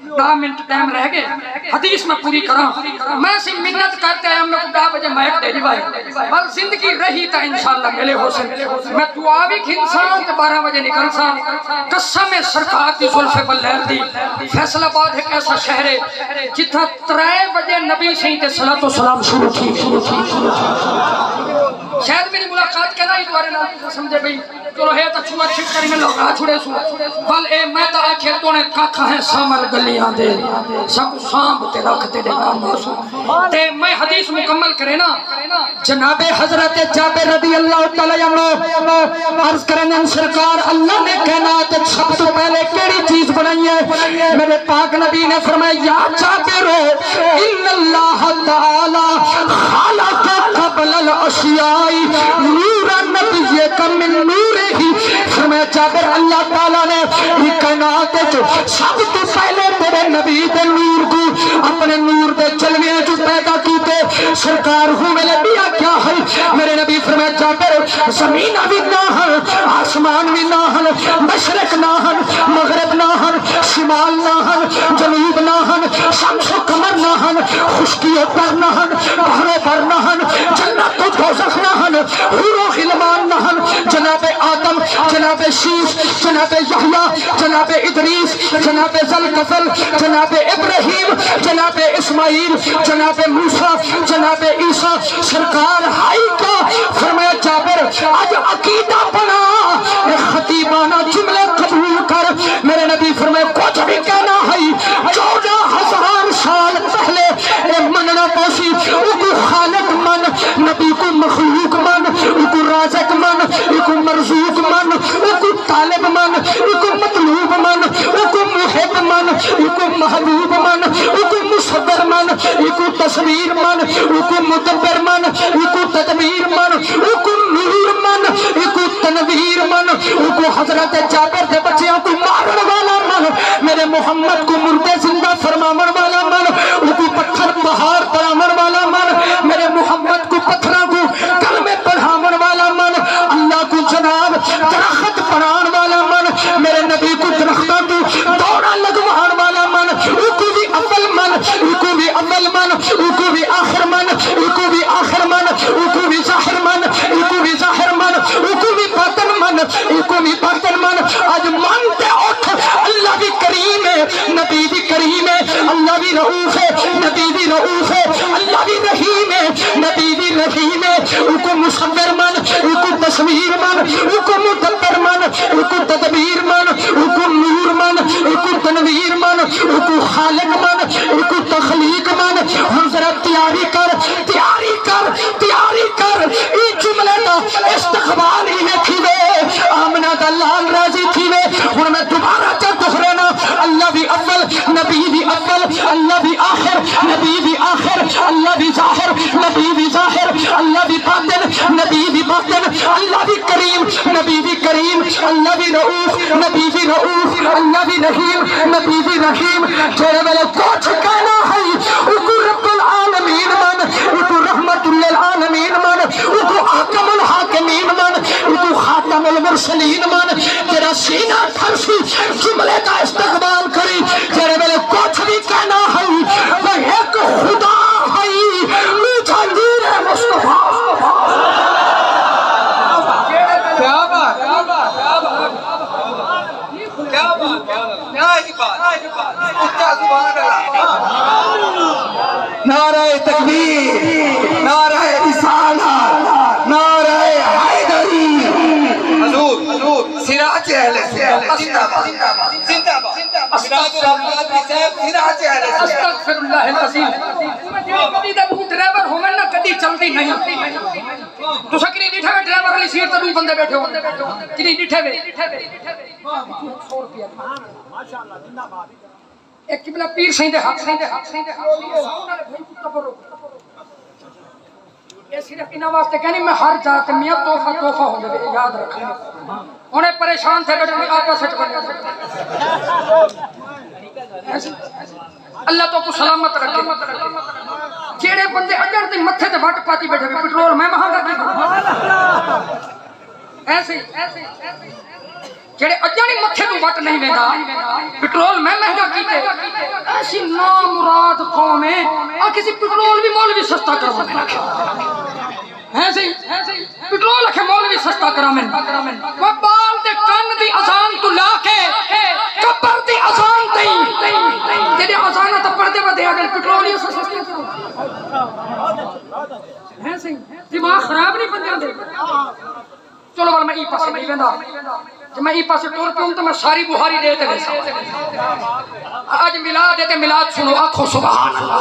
Speaker 5: 10 منٹ ٹائم رہ گئے حدیث میں پوری کرا میں سے منت کرتے ہیں ہم لوگ 10 بجے مائک دے دی بھائی بل زندگی رہی تا انشاءاللہ ملے ہو سے میں دعا بھی کھنسان تے 12 بجے نکل سا قسم سرکار دی زلف بلیر دی فیصل آباد ایک ایسا شہر ہے جتھا 3 بجے نبی صحیح تے صلاۃ و سلام شروع تھی شاید میری ملاقات کہنا ہی دوارے نال سمجھے بھئی چلو ہے تو چھوڑا چھٹ کری میں لوگ چھوڑے سو بل اے میں تا آکھے تونے کاکھا ہیں سامر گلیاں دے سب سامب تے رکھتے دے کام باسو تے میں حدیث مکمل کرے نا
Speaker 1: جناب حضرت جابر رضی اللہ تعالیٰ عنہ عرض کرنے سرکار اللہ نے کائنات سب تو پہلے کیڑی چیز بنائی ہے میرے پاک نبی نے فرمایا یا جابر ان اللہ تعالی خلق قبل الاشیاء نور نبیک من نورہ فرمایا جابر اللہ تعالیٰ نے یہ کائنات سب تو پہلے تیرے نبی دے نور کو اپنے نور دے جلوے جو پیدا کیتے سرکار ہوں میں لبیا کیا ہے میرے نبی فرمایا جابر زمین بھی نہ ہے آسمان بھی نہ ہے مشرق نہ ہے مغرب نہ ہے شمال نہ ہے جنوب نہ ہے شمس و قمر نہ ہے خشکی و تر نہ ہے بحر و بر نہ ہے جنت و دوزخ نہ ہے حور و غلمان نہ ہے جناب آدم جناب شیش جناب یحییٰ جناب ادریس جناب ذوالکفل جناب ابراہیم جناب اسماعیل جناب موسیٰ جناب عیسیٰ سرکار ہائی کا فرمایا جابر آج عقیدہ بنا خطیبانہ جملے قبول کر میرے نبی فرمایا کچھ بھی کہنا ہے 14,000 سال پہلے مننا پوسی اکو خالق من نبی کو مخلوق من اکو رازق من اکو مرزوق من اکو طالب من اکو مطلوب من اکو محب من اکو محبوب من اکو مصور من اکو تصویر من اکو مدبر من اکو تدبیر من اکو نور من اکو تنویر من اکو حضرت جابر دے بچیاں کو مارن والا من میرے محمد کو مردے زندہ فرمامن والا من اکو پتھر پہاڑ ترامن والا من میرے محمد کو پتھروں کو کلمے پڑھامن والا من اللہ کو جناب درخت پڑھان والا من میرے نبی کو درختوں کو دوڑا لگوان والا من اکو بھی اول من اکو بھی اول من اکو بھی آخر من اکو بھی آخر من اکو بھی ظاہر من اکو بھی ظاہر من اکو بھی باطن من اکو بھی باطن من آج مانتے اٹھ اللہ بھی کریم ہے نبی بھی کریم ہے اللہ بھی رؤوف ہے نبی بھی رؤوف ہے اللہ بھی رحیم ہے نبی بھی رحیم ہے اکو مصور من اکو تصویر من اکو مدبر من اکو تدبیر من اکو نور من اکو تنویر من اکو خالق من اکو تخلیق من ہم ذرا تیاری کر تیاری کر تیاری کر ای جملے دا استقبال ہی میں تھی وے آمنہ دا لال راضی تھی وے اور میں دوبارہ چاہ دہرانا اللہ بھی اول نبی بھی اول اللہ بھی آخر نبی بھی آخر اللہ بھی ظاہر نبی بھی ظاہر اللہ بھی باطن نبی بھی باطن اللہ بھی کریم نبی بھی کریم اللہ بھی رؤوف نبی بھی رؤوف اللہ بھی رحیم نبی بھی رحیم جیرے میں کچھ کہنا ہے اکو رب العالمین من اکو رحمت للعالمین من اکو حکم الحاکمین من اکو خاتم المرسلین من تیرا سینہ تھرسی جملے کا استقبال کری جیرے میں کچھ بھی کہنا ہے وہ ایک خدا ہے میٹھا دین ہے مصطفیٰ
Speaker 3: کیا بات کیا بات کیا ہی بات اچھا سبحان اللہ نعرہ تکبیر نعرہ رسالہ نعرہ حیدری حضور سراج اہل زندہ باد زندہ باد سراج الرحمن صاحب سراج اہل
Speaker 5: استغفر اللہ العظیم کبھی دا تو ڈرائیور ہومن نہ کدی چلدی نہیں تو سکری ڈٹھے وے ڈرائیور والی سیٹ تے دو بندے بیٹھے ہو کدی ڈٹھے وے 100 روپیہ ماشاءاللہ زندہ باد ایک قبلہ پیر سائیں دے ہاتھ یہ صرف انہاں واسطے کہنی میں ہر جا کے میاں تحفہ ہو جائے یاد رکھنا انہیں پریشان تھے بیٹھے آپس سچ بنے اللہ تو کو سلامت رکھے جیڑے بندے اجڑ تے متھے تے وٹ پاتی بیٹھے پٹرول میں مہنگا کی ایسے
Speaker 1: جڑے اجانی متھے تو وٹ نہیں ویندا پٹرول میں مہنگا کیتے ایسی نامراد قوم ہے آ کسی پٹرول بھی مولوی سستا کروا ہے صحیح پٹرول کے مولوی سستا کرا میں وہ بال دے کن دی اذان تو لا کے قبر دی اذان تئی جڑے اذان تے پردے ودے اگر پٹرول ہی سستا کرو ہے صحیح دماغ خراب نہیں بندیاں دے چلو بل میں ای پاسے نہیں ویندا کہ میں ای پاسے ٹور پیوں تو میں ساری بخاری دے تے ویسا اج میلاد تے میلاد سنو آکھو سبحان اللہ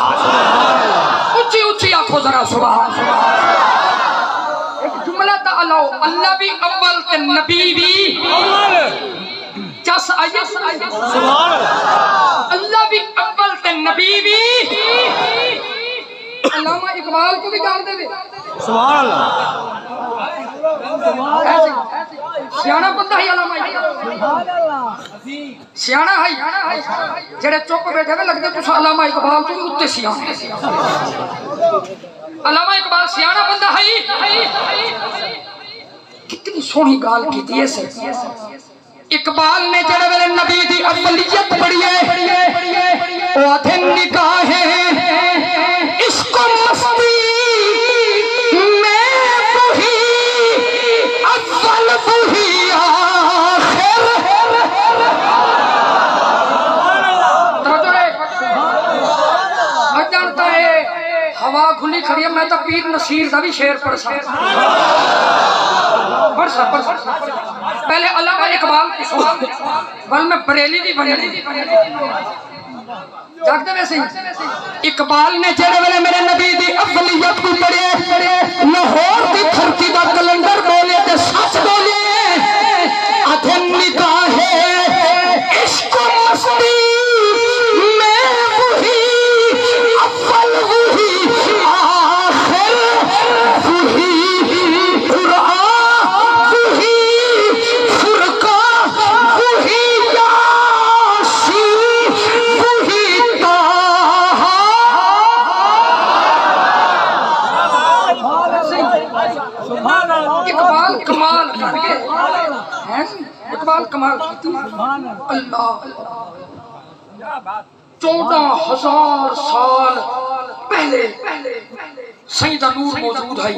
Speaker 1: اونچی اونچی آکھو ذرا سبحان اللہ ایک جملہ تا اللہ بھی اول تے نبی بھی چس آئیے سبحان اللہ بھی اول تے نبی بھی علامہ اقبال کو بھی گال دے
Speaker 3: سبحان اللہ
Speaker 1: سیانا بندہ ہی علامہ سیانا ہے جڑے چپ بیٹھے ہوئے لگتے تو علامہ اقبال تو بھی اتنے سیانا علامہ اقبال سیانا بندہ ہے کتنی سونی گال کی دیئے سے اقبال نے جڑے ویلے نبی دی اولیت پڑھی ہے او آدھے نکاح عشق و مستی میں وہی اول وہی آخر جانتا ہے ہوا کھلی کھڑی ہے میں تو پیر نصیر دا بھی شعر پڑھ سکتا پہلے علامہ اقبال کی سنا بل میں بریلی بھی بنے جاگتے ویسے ہی اقبال نے جڑے ویلے میرے نبی دی اولیت کو پڑھے لاہور دی دھرتی دا کلندر بولے تے سچ بولے ادھن نکاح عشق و مستی میں وہی اول وہی آخر وہی قرآن وہی فرقہ وہی یاسین وہی طٰہٰ اقبال کمال کر کے اقبال کمال کرتی اللہ 14,000 سال پہلے سائیں دا نور موجود ہے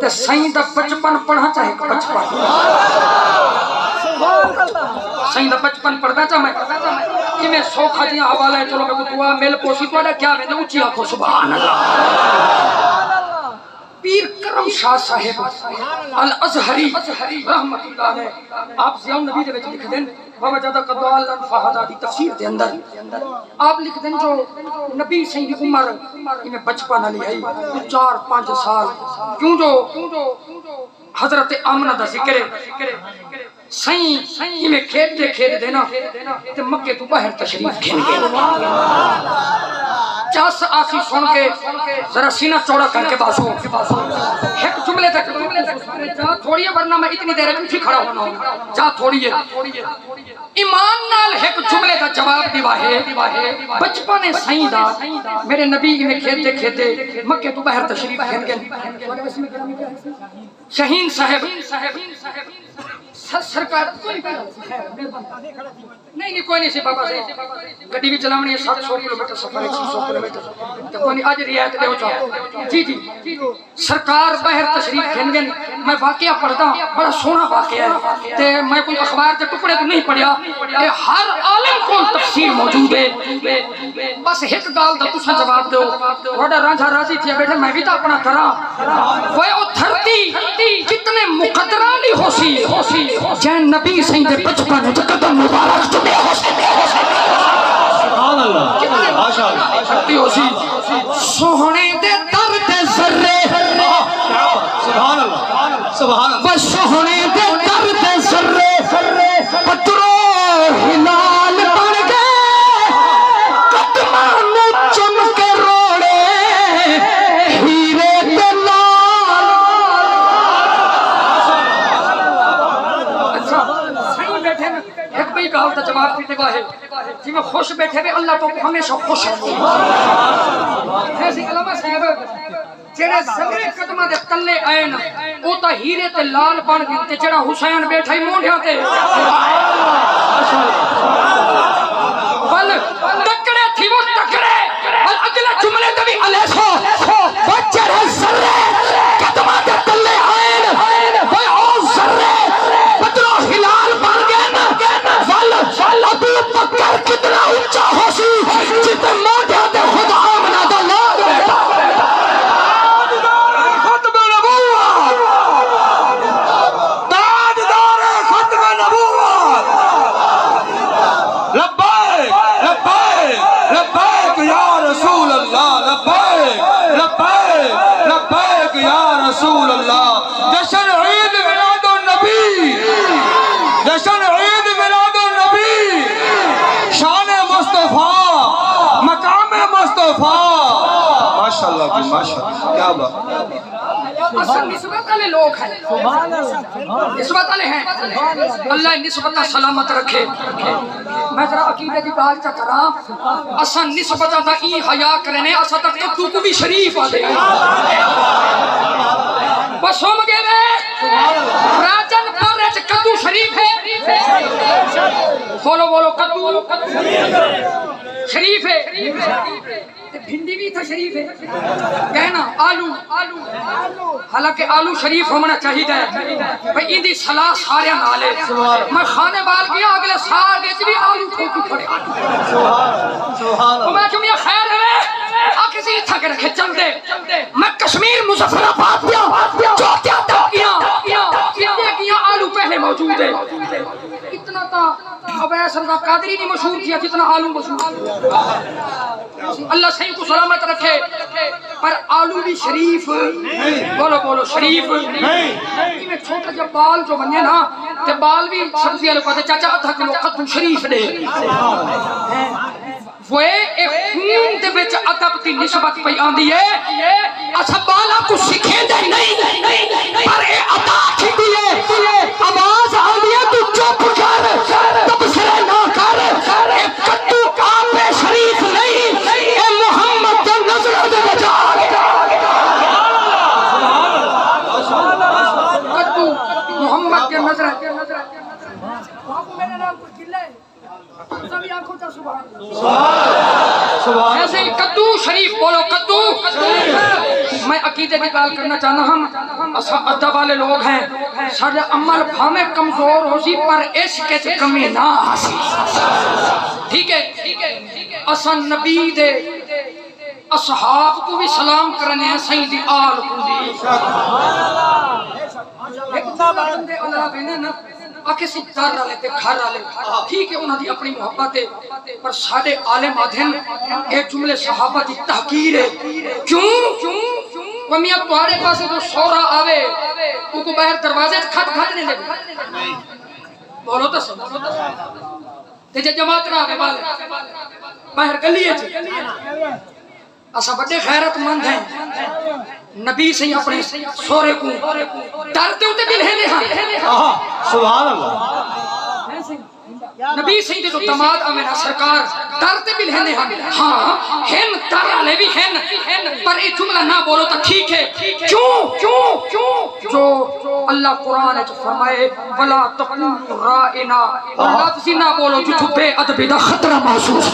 Speaker 1: تے سائیں دا بچپن پڑھا چاہے بچپن سائیں دا بچپن پڑھنا چاہے کہ میں سوکھا جیاں حوالہ ہے چلو میں دعا مل پوسی تو اڈا کیا میں اونچی آنکھوں سبحان اللہ پیر کرم شاہ صاحب الازہری رحمت اللہ علیہ آپ ضیاء النبی دے وچ لکھ دین وجد قضالا فہدا دی تفسیر دے اندر آپ لکھ دین جو نبی سائیں دی عمر میں بچپن علی ہے 4-5 سال کیوں جو حضرت آمنہ دا ذکر ہے سائیں میں کھیت دینا تے مکے تو باہر تشریف کھین گئے چاس آسی سن کے ذرا سینہ چوڑا کر کے باسو ایک جملے تک جا تھوڑی ہے ورنہ میں اتنی دیر اٹھی کھڑا ہونا ہوں جا تھوڑی ہے ایمان نال ایک جملے کا جواب دیوا ہے بچپن سائیں دا میرے نبی میں کھیتے مکے تو باہر تشریف کھین گئے شہین صاحب سرکار نہیں کوئی نہیں سی بابا سے گڈی بھی چلاونی ہے 700 کلومیٹر سفر ہے 600 کلومیٹر تو کوئی نہیں اج رعایت دیو چاہو جی سرکار باہر تشریف کھین گئے میں واقعہ پڑھتا بڑا سونا واقعہ ہے تے میں کوئی اخبار کے ٹکڑے تو نہیں پڑھیا ہر عالم کو تفسیر موجود ہے بس ایک گال دا تساں جواب دیو تھوڑا رانجھا راضی تھی بیٹھے میں بھی تو اپنا کرا وہ دھرتی کتنے مقدرہ نہیں ہو سی جین نبی سائیں دے بچپن وچ قدم مبارک تمہیں ہو سی
Speaker 3: سبحان اللہ ماشاء اللہ
Speaker 1: سوہنے دے در دے ذرے
Speaker 3: سبحان اللہ سبحان اللہ
Speaker 1: سوہنے دے در دے ذرے پترو ہلال بن گئے قدماں نو چم کے روڑے ہیرے تے لال اچھا صحیح بیٹھے ایک بھئی کہاو تا جواب پیتے گاہے جی میں خوش بیٹھے ہوئے اللہ تو ہمیشہ خوش ہے ایسی علامہ صاحب جڑے سگے قدماں دے تلے آئے نا او تا ہیرے تے لال بن گئے تے جڑا حسین بیٹھا ہی مونڈیاں تے بل تکڑے تھی وہ تکڑے بل اگلے جملے تے بھی علیسو بچڑے سرے قدماں دے تلے آئے بھئی او سرے بدرو ہلال بن گئے نا بل ابو بکر کتنا اونچا ہو سی جتے مونڈیاں تے خود آمنہ دا لال بیٹھا
Speaker 3: رسول اللہ جشن عید میلاد النبی جشن عید میلاد النبی شان مصطفیٰ مقام مصطفیٰ ماشاءاللہ کی ماشاءاللہ کیا بات
Speaker 1: اصل نسبت والے لوگ ہیں نسبت والے ہیں اللہ نسبت سلامت رکھے میں ذرا عقیدے کی بات کراں اصل نسبت دا ای حیا کرنے اصل تک تو بھی شریف والے بس ہم گئے راجن پارچ کدو شریف ہے بولو بولو کدو شریف ہے بھنڈی بھی تو شریف ہے کہنا آلو حالانکہ آلو شریف ہونا چاہیے بھئی ان دی صلاح سارے نالے میں خانے بال گیا اگلے سال گئے بھی آلو ٹھوکی کھڑے تو میں کیوں یہ خیر ہے آکے سے تھا کے رکھے چل دے میں کشمیر مظفر آباد گیا جو کیا تک گیا آلو پہلے موجود ہے اتنا تا عبیس رضا قادری نہیں مشہور کیا جتنا آلو مشہور اللہ صحیح کو سلامت رکھے پر آلو بھی شریف بولو بولو شریف میں چھوٹا جب بال جو بنے نا تے بال بھی سبزی والے کہتے چاچا ادھا کلو قدم شریف دے وہ ایک خون دے وچ ادب دی نسبت پئی آندی ہے اچھا بالا کو سکھیں دے نہیں پر اے عطا کی دیئے آواز آندی ہے تو چپ کر تبصرے نہ کر اے کتو آپ شریف نہیں اے محمد دے نظر دے بجا کتو محمد کے نظر بابو میرے نام کو چلے سبھی آنکھوں تا سبحان ایسے ہی کدو شریف بولو کدو میں عقیدے کی بات کرنا چاہنا ہم ادب والے لوگ ہیں سارے عمل بھامے کمزور ہو سی پر عشق سے کمی نہ حاصل ٹھیک ہے اصل نبی دے اصحاب کو بھی سلام کرنے ہیں سیدی آل کو بھی ایک بندے اللہ بہنے نا آکے سی دار رالے تے گھر رالے ٹھیک ہے انہوں دی اپنی محبت ہے پر سادے عالم آدھن ایک جملے صحابہ دی تحقیر ہے کیوں وہ میاں تمہارے پاس جو سورا آوے ان کو باہر دروازے کھٹ نہیں لگے بولو تو سب تجھے جماعت نہ آگے والے باہر گلیے چھے اسا بڑے غیرت مند ہیں نبی سے اپنے سورے کو ڈرتے ہوتے دل ہے نہیں
Speaker 3: سبحان اللہ
Speaker 1: نبی سید جو دماد آمینہ سرکار ڈرتے بھی لہنے ہاں ہن ڈر لے بھی ہن پر ایک جملہ نہ بولو تو ٹھیک ہے کیوں جو اللہ قرآن ہے جو فرمائے وَلَا تَقُولُوا رَائِنَا لفظی نہ بولو جو بے ادبی دا خطرہ محسوس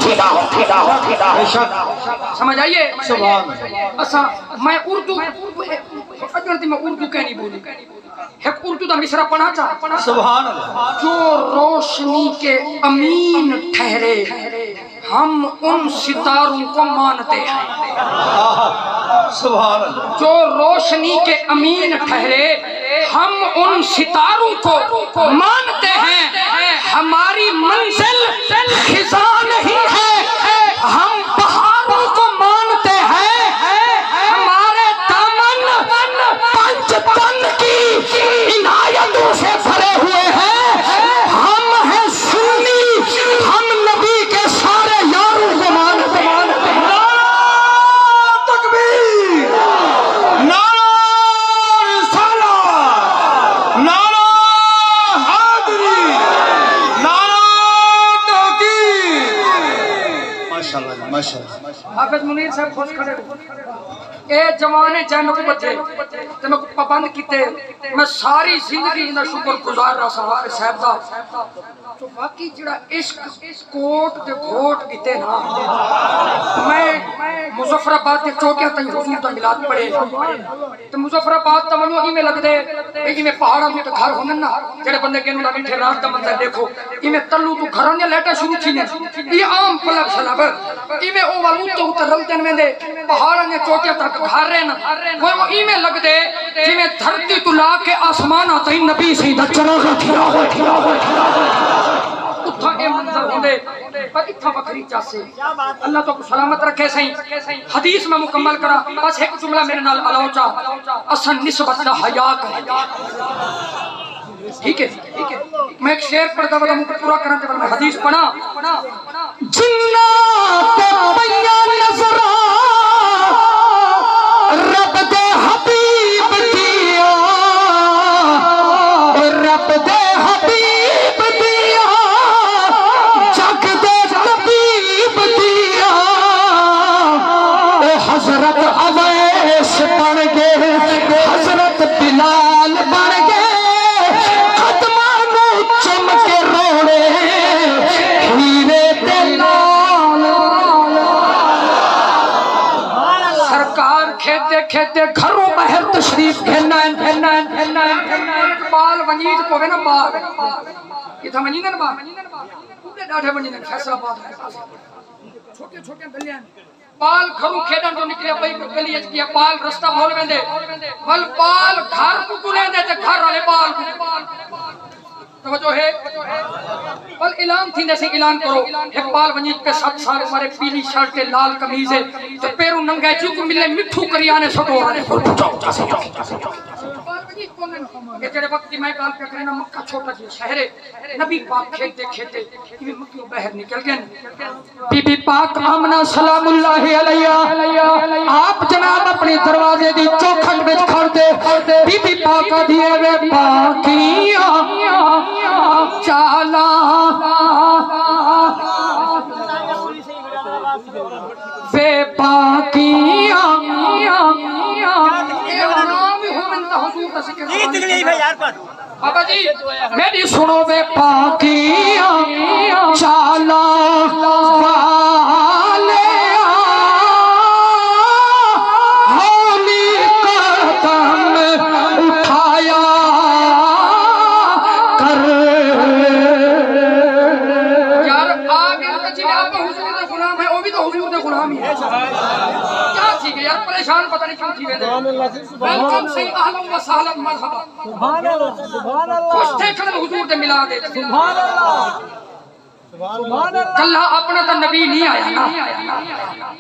Speaker 1: سمجھ آئیے اچھا میں اردو کہنی بولی ایک اردو دا مصرع پڑھا چاہ
Speaker 3: سبحان اللہ
Speaker 1: جو روشنی کے امین ٹھہرے ہم ان ستاروں کو مانتے ہیں
Speaker 3: سبحان اللہ
Speaker 1: جو روشنی کے امین ٹھہرے ہم ان ستاروں کو مانتے ہیں ہماری منزل خزاں نہیں ہے ہم پہاڑوں کو مانتے ہیں ہمارے دامن پنج تن کی عنایتوں سے بھرے ہوئے ہیں ہم ہیں سنی ہم نبی کے سارے یاروں کو مانتے ہیں
Speaker 3: تکبیر نعرہ رسالت نعرہ حیدری نعرہ تحقیق ماشاءاللہ ماشاءاللہ
Speaker 1: حافظ منیر صاحب خوش کھڑے اے جوانے جن کو بچے تے میں پابند کیتے میں ساری زندگی دا شکر گزار رہا صاحب دا تو باقی جڑا عشق کوٹ تے گھوٹ کیتے نا میں مظفر آباد کے چوٹیاں تائیں حضور دا میلاد پڑھے تے مظفر آباد تا منو ایویں لگ دے ایویں پہاڑاں تے گھر ہونن نا جڑے بندے کہن نا بیٹھے رات دا منظر دیکھو ایویں تلو تو گھراں دے لیٹا شروع تھی نے یہ عام پلب شلب ایویں او والو تو تے رلدن ویندے پہاڑاں دے چوٹیاں تک گھر رہن وہ ایویں لگ دے جویں دھرتی تو لا کے آسماناں تائیں نبی سیدہ چراغا تھیا اتھا اے منظر ہوندے پر اتھا بکری چاسے اللہ تو سلامت رکھے سہیں حدیث میں مکمل کرا بس ایک جملہ میرے نال علاو چاہ اسن نسبت دا حیا کرے ٹھیک ہے میں ایک شعر پڑھتا ہوں پورا کرنے کے بعد میں حدیث پڑھا
Speaker 5: جنات پیا نظرا رب دے حبیب دیا رب دے حبیب دیا جگ دے طبیب دیا حضرت اویس بن گئے حضرت بلال بن گئے چم کے روڑے ہیرے تے لال
Speaker 1: سرکار کھیتے کھیتے گھروں باہر تشریف گھننا بال ونجید کو ہے نا بال یہ تھا ونجید نا بال پورے ڈاڑھے ونجید فیصلہ بات ہے چھوٹے چھوٹے گلیاں پال گھروں کھیڈن تو نکلے بھائی گلی اچ کیا پال رستہ بھول ویندے بل پال گھر کو کلے دے تے گھر والے پال توجہ ہے بل اعلان تھی جیسے اعلان کرو اقبال ونجید پہ 7 سال ہمارے پیلی شرٹ لال قمیض ہے تو پیروں ننگا جو کو ملے مٹھو کریانے سٹو آنے کو پچاؤ جاسے یہ جڑے وقت کی میں کال پہ کرنا مکہ چھوٹا جی شہر ہے نبی پاک کھیتے کھیتے یہ مکیوں بہر نکل گئے
Speaker 5: بی بی پاک آمنہ سلام اللہ علیہ آپ جناب اپنی دروازے دی چوکھٹ میں کھڑ دے بی بی پاک دیئے وے پاکیاں چالا بے پاکیاں
Speaker 1: بابا جی
Speaker 5: میری سنو بے پاکیاں چالا والے ہولی قدم اٹھایا کر
Speaker 1: یار آگے تو جی آپ حضور دے غلام ہے وہ بھی تو حضور دے غلام ہی ہے کیا ٹھیک ہے یار پریشان پتہ نہیں کیوں تھی ویلکم سی اہلا و سہلا مرحبا
Speaker 6: سبحان اللہ سبحان اللہ
Speaker 1: خوش تھے کھڑے حضور دے ملا دے
Speaker 6: سبحان اللہ سبحان اللہ
Speaker 1: کلہ اپنا تا نبی نہیں آیا نا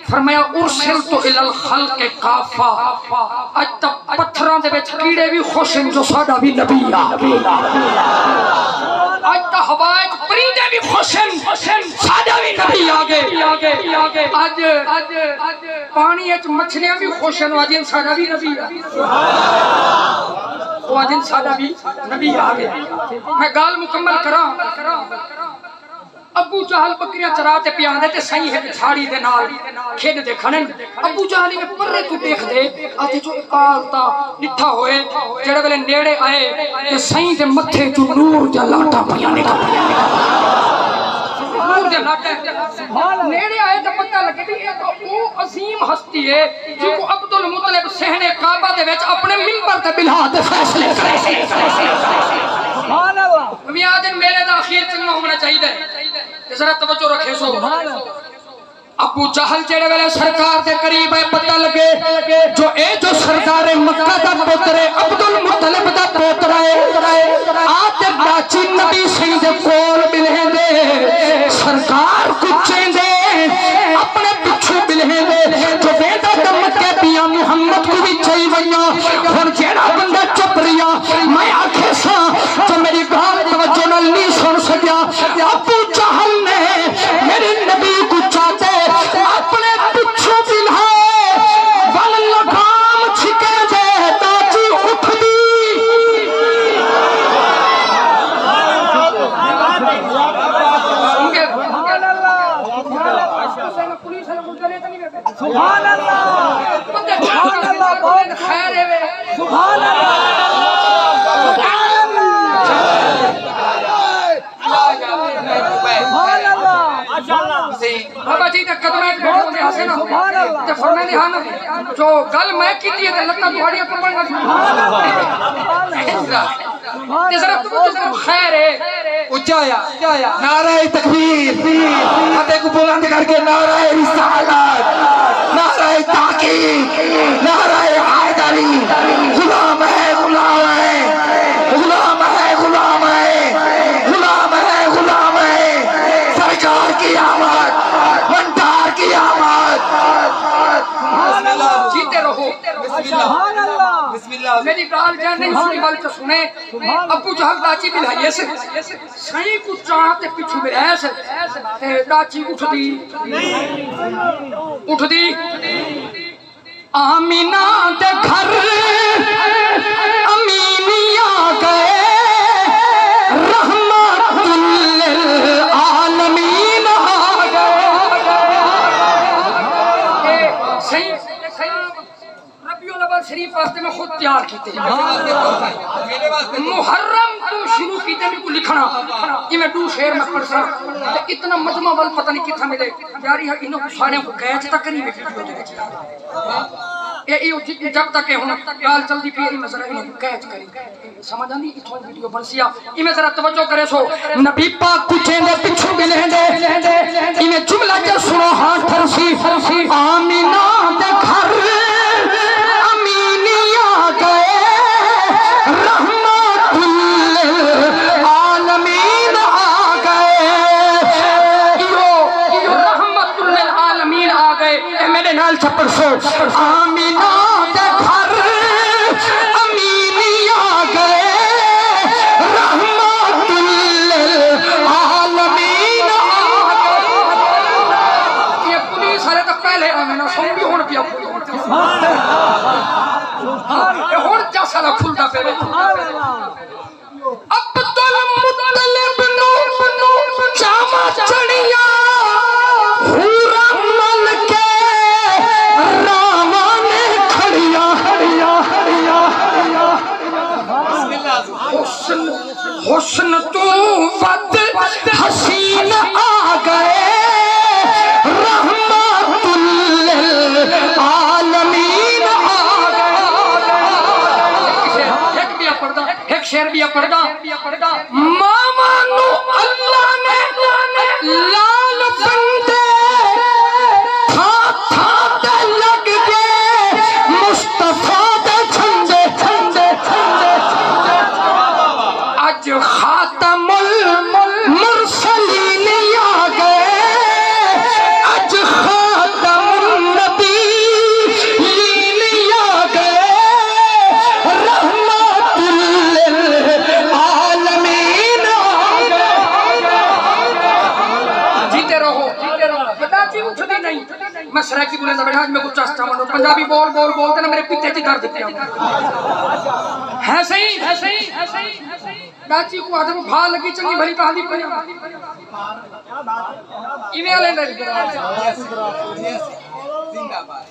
Speaker 1: فرمایا ارسلت الی الخلق کافا اج تک پتھراں دے وچ کیڑے بھی خوش ہیں جو ساڈا بھی نبی آ گیا اج تک ہوا وچ پرندے بھی خوش ہیں ساڈا بھی نبی آ گئے اج پانی وچ مچھلیاں بھی خوش ہیں اج ساڈا بھی نبی آ وہ اج ساڈا بھی نبی آ گیا میں گال مکمل کراں ابو جہل بکریاں چراتے پیاندے تے سائیں ہے جھاڑی دے نال کھیڈ دے کھنن ابو جہل میں پرے تو دیکھ دے آتے جو اکالتا نٹھا ہوئے جڑے ویلے نیڑے آئے تے سائیں دے متھے تو نور دا لاٹا پیا نکل نور دے لاٹا نیڑے آئے تے پتہ لگے بھی یہ تو او عظیم ہستی ہے جو کو عبد المطلب صحن کعبہ دے وچ اپنے منبر تے بلا تے فیصلے کرے
Speaker 6: سبحان اللہ
Speaker 1: میاد میرے دا اخیر چنگا ہونا چاہیے ذرا توجہ رکھے سو ابو جہل جڑے ویلے سرکار دے قریب ہے پتہ لگے جو سردار مکہ دا پتر ہے عبد المطلب دا پوتر ہے آتے باچی نبی سنگھ دے کول ملیں دے سرکار کچھیں دے اپنے پچھو ملیں دے جو بیٹا دمکے پیا محمد کو بھی چاہی ویاں اور جیڑا بندہ چپ ریا میں آنکھیں سا جو میری گال توجہ نہ نہیں سن سکیا ابو جہل نے میرے نبی کو چاہتے اپنے پچھو بلہائے ول لگام چھکے دے تاچی اٹھ دی
Speaker 6: سبحان اللہ سبحان اللہ سبحان اللہ بہت خیر ہے سبحان اللہ سبحان اللہ
Speaker 1: بابا جی دے قدمیں بیٹھو دے ہسے نا تے فرمانے ہن جو گل میں کیتی ہے تے لتاں تہاڈیاں کمبن نہ تے ذرا تو خیر ہے
Speaker 2: اونچا آیا نعرہ تکبیر فتح کو بلند کر کے نعرہ رسالت نعرہ تحقیق نعرہ حیدری غلام ہے غلام ہے غلام ہے غلام ہے غلام ہے غلام ہے سرکار کی آمد منتار کی آمد
Speaker 1: جیتے رہو
Speaker 6: سبحان اللہ
Speaker 1: میری گال جان نہیں سنی بل تو سنے ابو جہل داچی بھی لائیے سے سائیں کو چاہتے پیچھو میں رہے سے داچی اٹھ دی
Speaker 5: آمینہ دے گھر امینیا گئے رحمت للعالمین آ گئے
Speaker 1: صحیح ربیع الاول شریف واسطے میں خود تیار کیتے محرم تو شروع کیتے میں کو لکھنا یہ میں دو شعر میں پڑھ سا اتنا مجمع وال پتہ نہیں کتھا ملے یاری ہے انہوں کو سارے کو گیچ تک نہیں ویڈیو جب تک ہونا گال چلدی پی میں ذرا انہوں کو گیچ کری سمجھ آندی اتھوں ویڈیو بنسیا میں ذرا توجہ کرے سو
Speaker 5: نبی پاک کچھیں دے پچھو گلیں دے انہیں جملہ کے سنو ہاں تھرسی آمینہ دے گھر امینیا گئے رحمت للعالمین آ گئے
Speaker 1: رحمت للعالمین آ گئے
Speaker 5: میرے نال چھپر سو آمینہ دے گھر امینیا گئے رحمت للعالمین آ گئے
Speaker 1: یہ پولیس ہرے تک پہلے آمینہ سن بھی ہون پیا ہون جیسا لگ کھلتا پہلے
Speaker 5: عبد المطلب نو چاما چڑیا حورا مل کے راواں نے کھڑیا حسن تو ود حسین آ گئے رحمت للعالمین آ
Speaker 1: ایک شعر بھی پڑھدا
Speaker 5: ماما نو اللہ نے لال بندے تھا تے لگ گئے مصطفیٰ دے چھندے اج خاتم المرسلین آ گئے اج خاتم النبیین آ گئے رحمت للعالمین آ گئے
Speaker 1: جیتے رہو بتا جی اٹھتی نہیں میں سرائکی بولے بیٹھا میں کچھ چاستا ہوں پنجابی بولتے نا میرے پیتے چی درد کیا ہے صحیح ڈاچی کو آدم بھا لگی چنگی بھلی پہلی پڑھا ایمیل ہے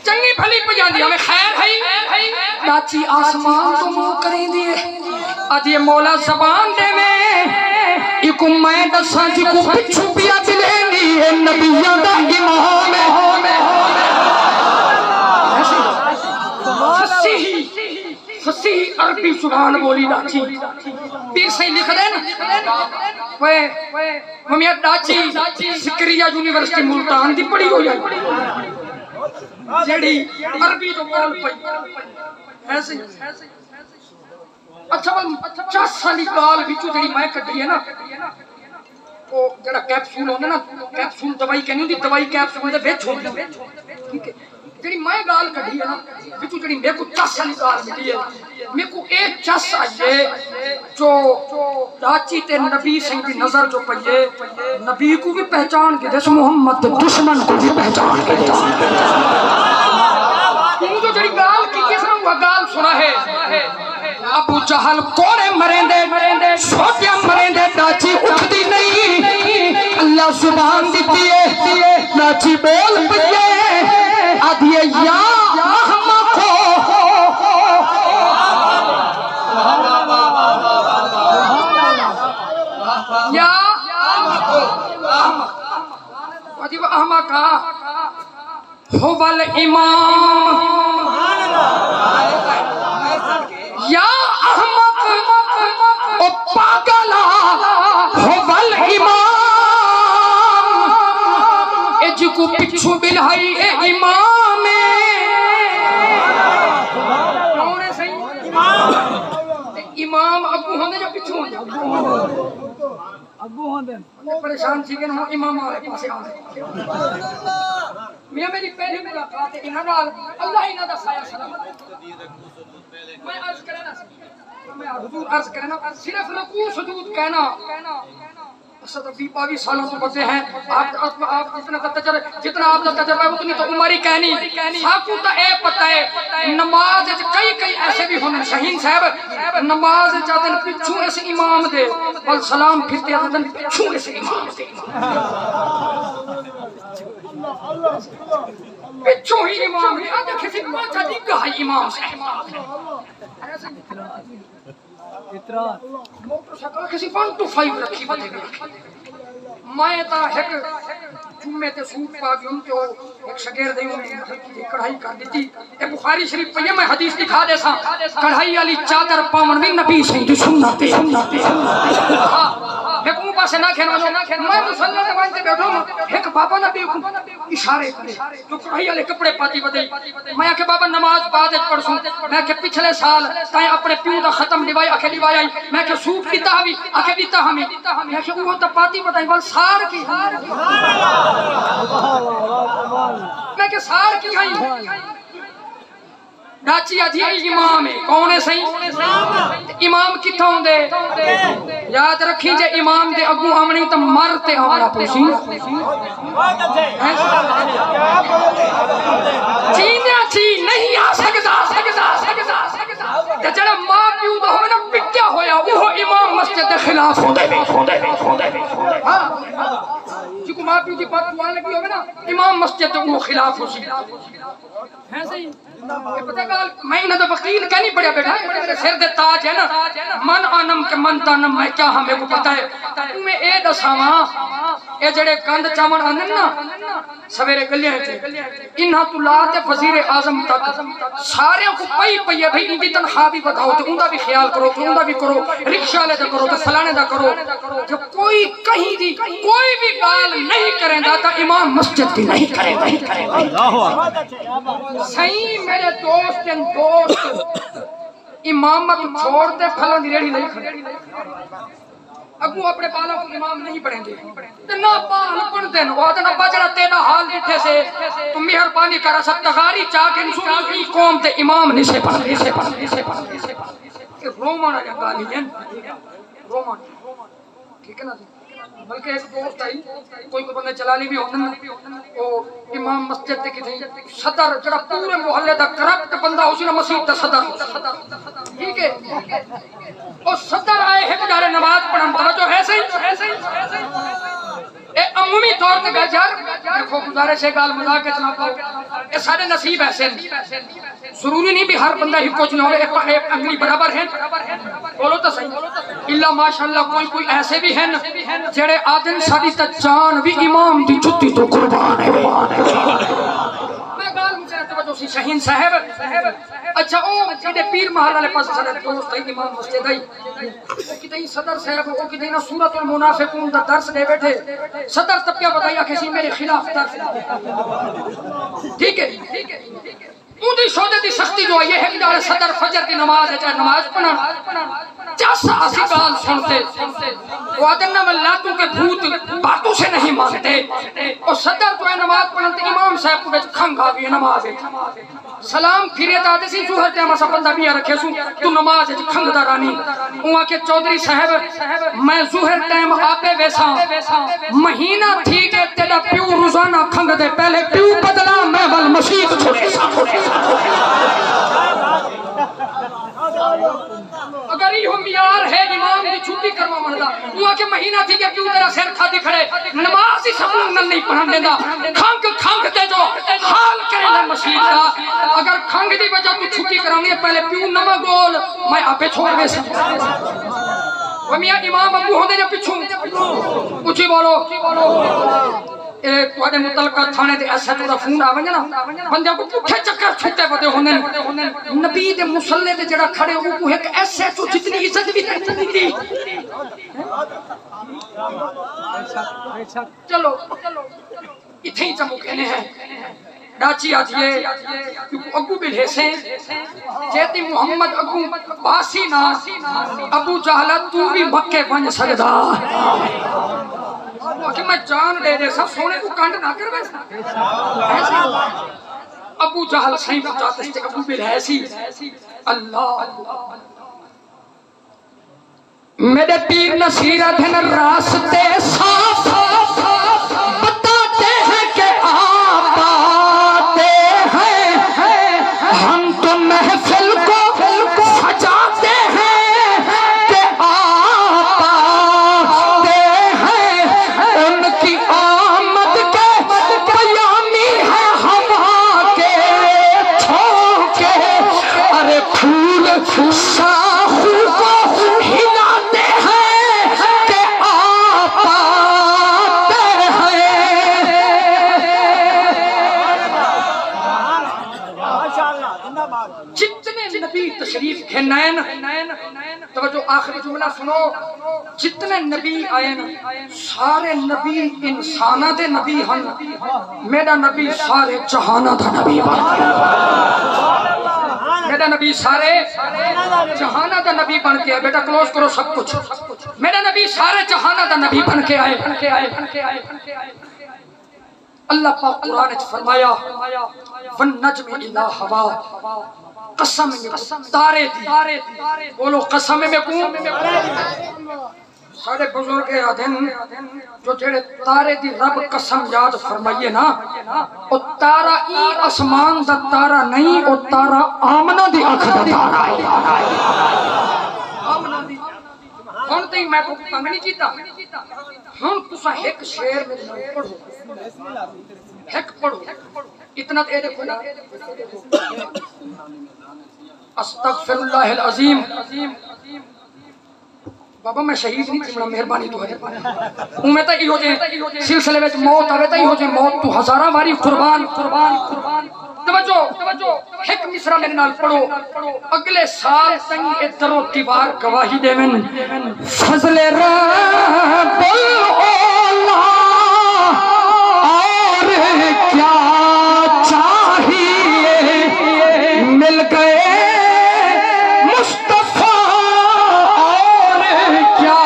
Speaker 1: چنگی بھلی پجان دی ہمیں خیر ہے ڈاچی آسمان تو منہ کریں دیئے آج یہ مولا زبان دے میں
Speaker 5: ایکو میں دساں جی کو پچھو پیا دلینی ہے نبیان دا امام
Speaker 1: فصیح عربی زبان بولی ڈاچی پیر صحیح لکھ دیں ممیت ڈاچی سکریہ یونیورسٹی ملتان دی پڑی ہو جائے جیڑی عربی جو بول پئی ایسے اچھا 50 سالی گال بچو جڑی میں کٹی ہے نا وہ جڑا کیپسول ہوندے نا کیپسول دوائی کہنی ہوندی دوائی کیپسول دے وچ ہوندی ٹھیک ہے جڑی میں گال کٹی ہے نا بچو جڑی میرے کو 10 سالی گال ملی ہے میرے کو ایک چس آئیے جو ڈاچی تے نبی سنگ دی نظر جو پئیے نبی کو بھی پہچان کے دس محمد دشمن کو بھی پہچان کے دس جو جڑی گال کی کس نے وہ گال سنا ہے ابو جہل کوڑے مریں دے چھوٹیاں مریں دے ڈاچی اٹھتی نہیں اللہ اللہ زبان دیتی ہے ناچی بول پئیے آدھیے یا احمق
Speaker 6: یا عجیب احمق هو الامام یا احمق
Speaker 1: او پاگلا هو الامام
Speaker 6: اے جکو پچھو بلہائی اے امام کون ہے صحیح امام ابو ہوندے جو پچھو ہوندے ابو ہوندے پریشان تھی کہ ہوں امام والے پاسے آنے میاں میری پہلی ملاقات ہے انہاں نال اللہ انہاں دا سایہ سلامت میں عرض کرنا میں حضور عرض کرنا صرف رکوع سجود کہنا اسد بھی 22 سالوں سے بچے ہیں آپ جتنا آپ کا تجربہ ہے اتنی تو عمر ہی کہنی ساکو تا اے پتہ ہے نماز کئی ایسے بھی ہونے شہین صاحب نماز چاہتے پچھوں اس امام دے بل سلام پھرتے ہیں پچھوں اس امام دے پچھوں ہی امام ہے آدھے کسی پاچھا دیگا ہے امام صاحب موٹر سائیکل کسی 1 to 5 رکھی بتے گئے میں تا ایک جمعے تے سوٹ پا گئی تو ایک شاگرد نے کڑھائی کر دیتی اے بخاری شریف پہ میں حدیث دکھا دے سا کڑھائی والی چادر پاون بھی نبی سے سنتے میں کو پاسے نہ کھینا میں مصلی دے واسطے بیٹھو ایک بابا نبی اشارے کرے جو کڑھائی والے کپڑے پاتی بدئی میں کہ بابا نماز بعد وچ پڑھسوں میں کہ پچھلے سال تائیں اپنے پیو دا ختم لیوائی اکھے لیوائی آئی میں کہ سوٹ دیتا ہوی اکھے دیتا ہمیں میں کہ وہ تو پاتی بدئی بل سار کی میں کہ سار کی آئی ڈاچی آجی امام ہے کون ہے صحیح امام کتھوں دے یاد رکھی جے امام دے اگو آمنی تو مرتے آمنا پوچھی چینیا چی نہیں آ سکتا جڑا ماں پیو دا ہوئے نا پکیا ہویا وہ امام مسجد دے خلاف جکو ماں پیو دی بات پوان لگی ہوئے نا امام مسجد دے وہ خلاف ہو سی ہے صحیح پتہ گال میں انہاں دا وکیل کہنی پڑیا بیٹھا میرے سر دے تاج ہے نا من آنم کے من تانم میں کیا ہمیں کو پتہ ہے تمہیں اے دساواں اے جڑے گند چاون آندن نا سویرے گلیاں تے انہاں تو لاتے وزیر اعظم تک سارے کو پئی پئی ہے بھئی ان دی تنخواہ بھی بتاؤ تے اوندا بھی خیال کرو تے اوندا بھی کرو رکشہ والے دا کرو تے فلانے دا کرو جب کوئی کہیں دی کوئی بھی گال نہیں کریں دا تا امام مسجد کی نہیں کرے صحیح میرے دوست ان دوست امامت چھوڑ دے پھلوں دی ریڑھی نہیں کھڑے اگو اپنے بالوں کو امام نہیں پڑھیں گے تے نہ بال پڑھ دین وہ تے نہ بجڑا تیرا حال ڈٹھے سے تو مہربانی کرا سب تغاری چاہ کے سنی قوم تے امام نہیں سے پڑھ کہ رومن اجا گالی ہیں رومن ٹھیک ہے نا بلکہ ایک دوست آئی کوئی کو بندے چلالی بھی ہوندن وہ امام مسجد دے کتھیں صدر جڑا پورے محلے دا کرپٹ بندہ اسی نا مسجد دا صدر ٹھیک ہے اور صدر آئے ہیں بجارے نماز پڑھن توجہ ہے صحیح اے عمومی طور تے گل یار دیکھو گزارش ہے گال مذاق اتنا پاؤ اے سارے نصیب ایسے ضروری نہیں بھی ہر بندہ ہی کچھ نہ ہو ایک انگلی برابر ہیں بولو تو صحیح اللہ ماشاءاللہ کوئی ایسے بھی ہیں جڑے آدن ساری تا جان بھی امام دی جتی تو قربان ہے میں گال مجھے توجہ سی شہین صاحب اچھا او جڑے پیر محل والے پاس سارے دوست ہے امام مسجد ہے کتیں صدر صاحب او کتیں نا سورۃ المنافقون دا درس دے بیٹھے صدر تب کیا بتایا کسی میرے خلاف درس ٹھیک ہے اون دی شودے دی سختی جو یہ ہے کہ صدر فجر کی نماز ہے چاہے نماز پڑھن جیسا اسی گال سنتے وہ آدھنا میں لاتوں کے بھوت باتوں سے نہیں مانتے اور صدر جو ہے نماز پڑھنتے امام صاحب کو بیچ کھنگ آگئی نماز ہے سلام پھرے دادے سی زہر تے ہمیں سا بندہ بھی رکھے سوں تو نماز ہے کھنگ دارانی وہاں کے چودری صاحب میں زہر ٹائم آپے ویسا مہینہ تھی کہ تیرا پیو روزانہ کھنگ دے پہلے پیو بدلا میں بل مشید چھوڑے سا کری ہم یار ہے امام کی چھٹی کروا مندا وہ کہ مہینہ تھی کہ کیوں تیرا سر کھا دکھڑے نماز ہی سبوں نہیں پڑھن دیندا کھنگ دے جو حال کرے لا مسجد دا اگر کھنگ دی وجہ تو چھٹی کرانی ہے پہلے پیو نما گول میں آپے چھوڑ گئے سن وہ میاں امام ابو ہوندے یا پچھوں اچھی بولو تواڈے متعلقہ تھانے تے ایسا تو فون آ ونجے نا بندے کو پٹھے چکر چھٹے پتے ہوندے نبی دے مصلی تے جڑا کھڑے او کو ایک ایسے تو جتنی عزت بھی دتی چلو ایتھے ہی چمکنے ہیں ڈاچی آجئے کیونکہ ابو بلے سے جیتی محمد ابو باسی نا ابو جہلہ تو بھی مکے بن سکدا کہ میں جان دے سب سونے کو کانڈ نہ کر ویسا ابو جہل صحیح بچاتے تھے ابو بلے ایسی اللہ
Speaker 5: میرے پیر نصیرت ہیں راستے صاف بتاتے ہیں کہ آپ آتے ہیں ہم تو محفل کو سجاتے ہیں کہ آپ آتے ہیں ان کی آمد کے پیامی ہے ہوا کے چھوکے ارے پھول شاخوں کو ہلاتے ہیں کہ آپ آتے ہیں
Speaker 6: جتنے نبی تشریف کے نین توجہ آخری جملہ سنو جتنے نبی آئے سارے نبی انسانہ دے نبی ہن میرا نبی سارے جہانہ دا نبی بن میرا نبی سارے جہانہ دا نبی بن کے آئے بیٹا کلوز کرو سب کچھ میرا نبی سارے جہانہ دا نبی بن کے آئے اللہ پاک قرآن نے فرمایا وَالنَّجْمِ إِلَّا هَوَا قسم میں تارے دی بولو قسم میں کون سارے بزرگ آدھن جو جڑے تارے دی رب قسم یاد فرمائیے نا او تارا ای اسمان دا تارا نہیں او تارا آمنہ دی آنکھ دا تارا ہے ہون تے میں کو تنگ نہیں کیتا ہم تسا ایک شعر میں پڑھو ایک پڑھو اتنا تے دیکھو نا استغفر اللہ العظیم بابا میں شہید نہیں تھی بڑا مہربانی تو ہے میں تا ہی ہو جائے سلسلے میں موت آوے تا ہی ہو جائے موت تو ہزارہ ماری قربان توجہ ایک مصرع میرے نال پڑھو اگلے سال تنگ ادھر و دیوار گواہی دے من
Speaker 5: فضل رب اولا اور کیا چاہیے مل گئے مصطفیٰ اور کیا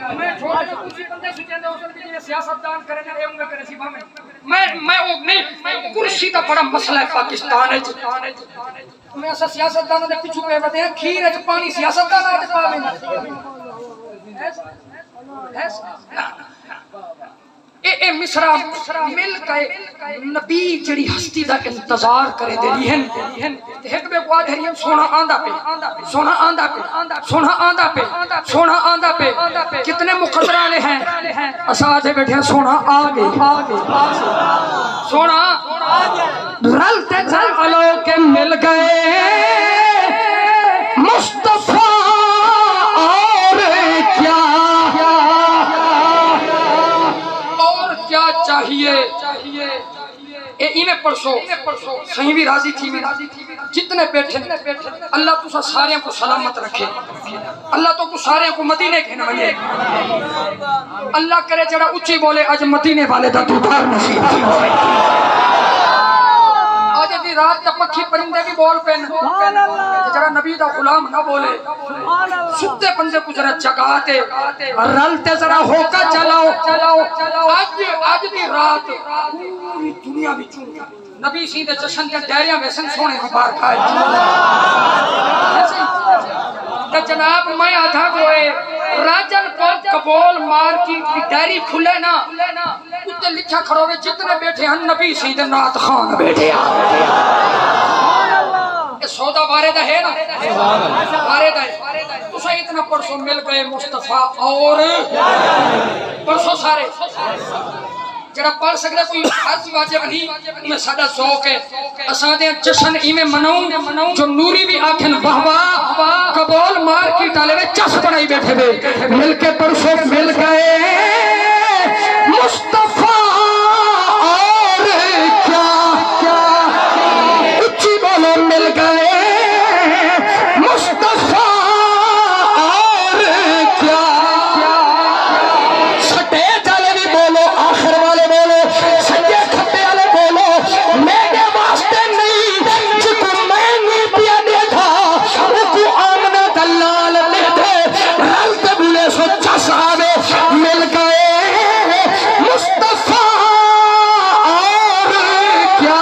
Speaker 6: میں چھوڑے سے کچھ بندے سچے ہو سکتے ہیں سیاستدان کرے نہ اے انگا کرے سی با میں وہ نہیں کرسی دا بڑا مسئلہ ہے پاکستان ہے میں ایسا سیاستدانوں دے پیچھے پہ ودے ہیں کھیر ہے پانی سیاستدانوں دے پاوے اے مصرع مل کے نبی جڑی ہستی دا انتظار کرے دے لیہن ایک بے قواد ہے سونا آندہ پہ سونا آندہ پہ سونا آندہ پہ سونا آندہ پہ کتنے مقدرانے ہیں اساتے بیٹھے ہیں سونا آگے سونا
Speaker 5: رلتے چلو کے مل گئے مصطفیٰ اور کیا
Speaker 6: چاہیے اے میں پرسو صحیح بھی راضی تھی جتنے بیٹھے اللہ تو سارے کو سلامت رکھے اللہ تو کو سارے کو مدینے کے نمائے اللہ کرے جڑا اچھی بولے آج مدینے والے دا دوبار نصیب تھی آج دی رات تا پکھی پرندے بھی بول پین جڑا نبی دا غلام نہ بولے ستے بندے کو ذرا جگاتے
Speaker 5: رلتے ذرا ہو کا چلاؤ
Speaker 6: آج دی رات پوری دنیا بھی چون نبی سیدھے جشن کے ڈیریاں ویسن سونے کی بار کھائے تو جناب میں آدھا گوئے راجن پر کبول مارکیٹ کی ڈیری کھلے نا اتنے لکھا کھڑوے جتنے بیٹھے ہیں نبی سیدھے نات خان بیٹھے یہ سودا واردہ ہے نا، واردہ ہے. تسا اتنا پرسوں مل گئے مصطفیٰ اور پرسوں سارے جڑا پڑھ سکتا کوئی حج واجب نہیں میں ساڈا ذوق ہے اساں دے جشن ایویں مناؤں جو نوری بھی آکھن واہ واہ قبول مارکیٹ والے وچ چس بنائی بیٹھے وے
Speaker 5: مل کے پرسوں مل گئے مصطفیٰ اور کیا اچھی بولو مل گئے مصطفیٰ اور کیا سٹیج والے بھی بولو آخر والے بولو سجے کھبے والے بولو میرے واسطے نہیں جس کو میں نہیں پیا دے تھا وہ کو آمنہ دلال دے دے رلتے بولے سو چس آوے مل گئے مصطفیٰ اور کیا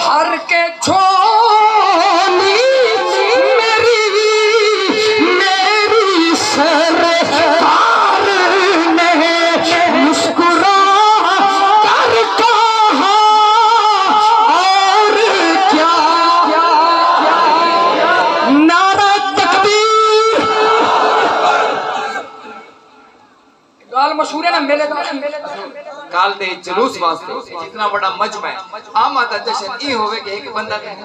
Speaker 6: ہر کے
Speaker 5: چھولی میری سرکار نے مسکرا کر کہا اور کیا نعرہ تکبیر
Speaker 6: گال مشہور ہے نا میلے دا
Speaker 2: کال دے جلوس واسطے اتنا بڑا مجمع ہے آمدہ جشن ای ہوئے کہ ایک بندہ کہیں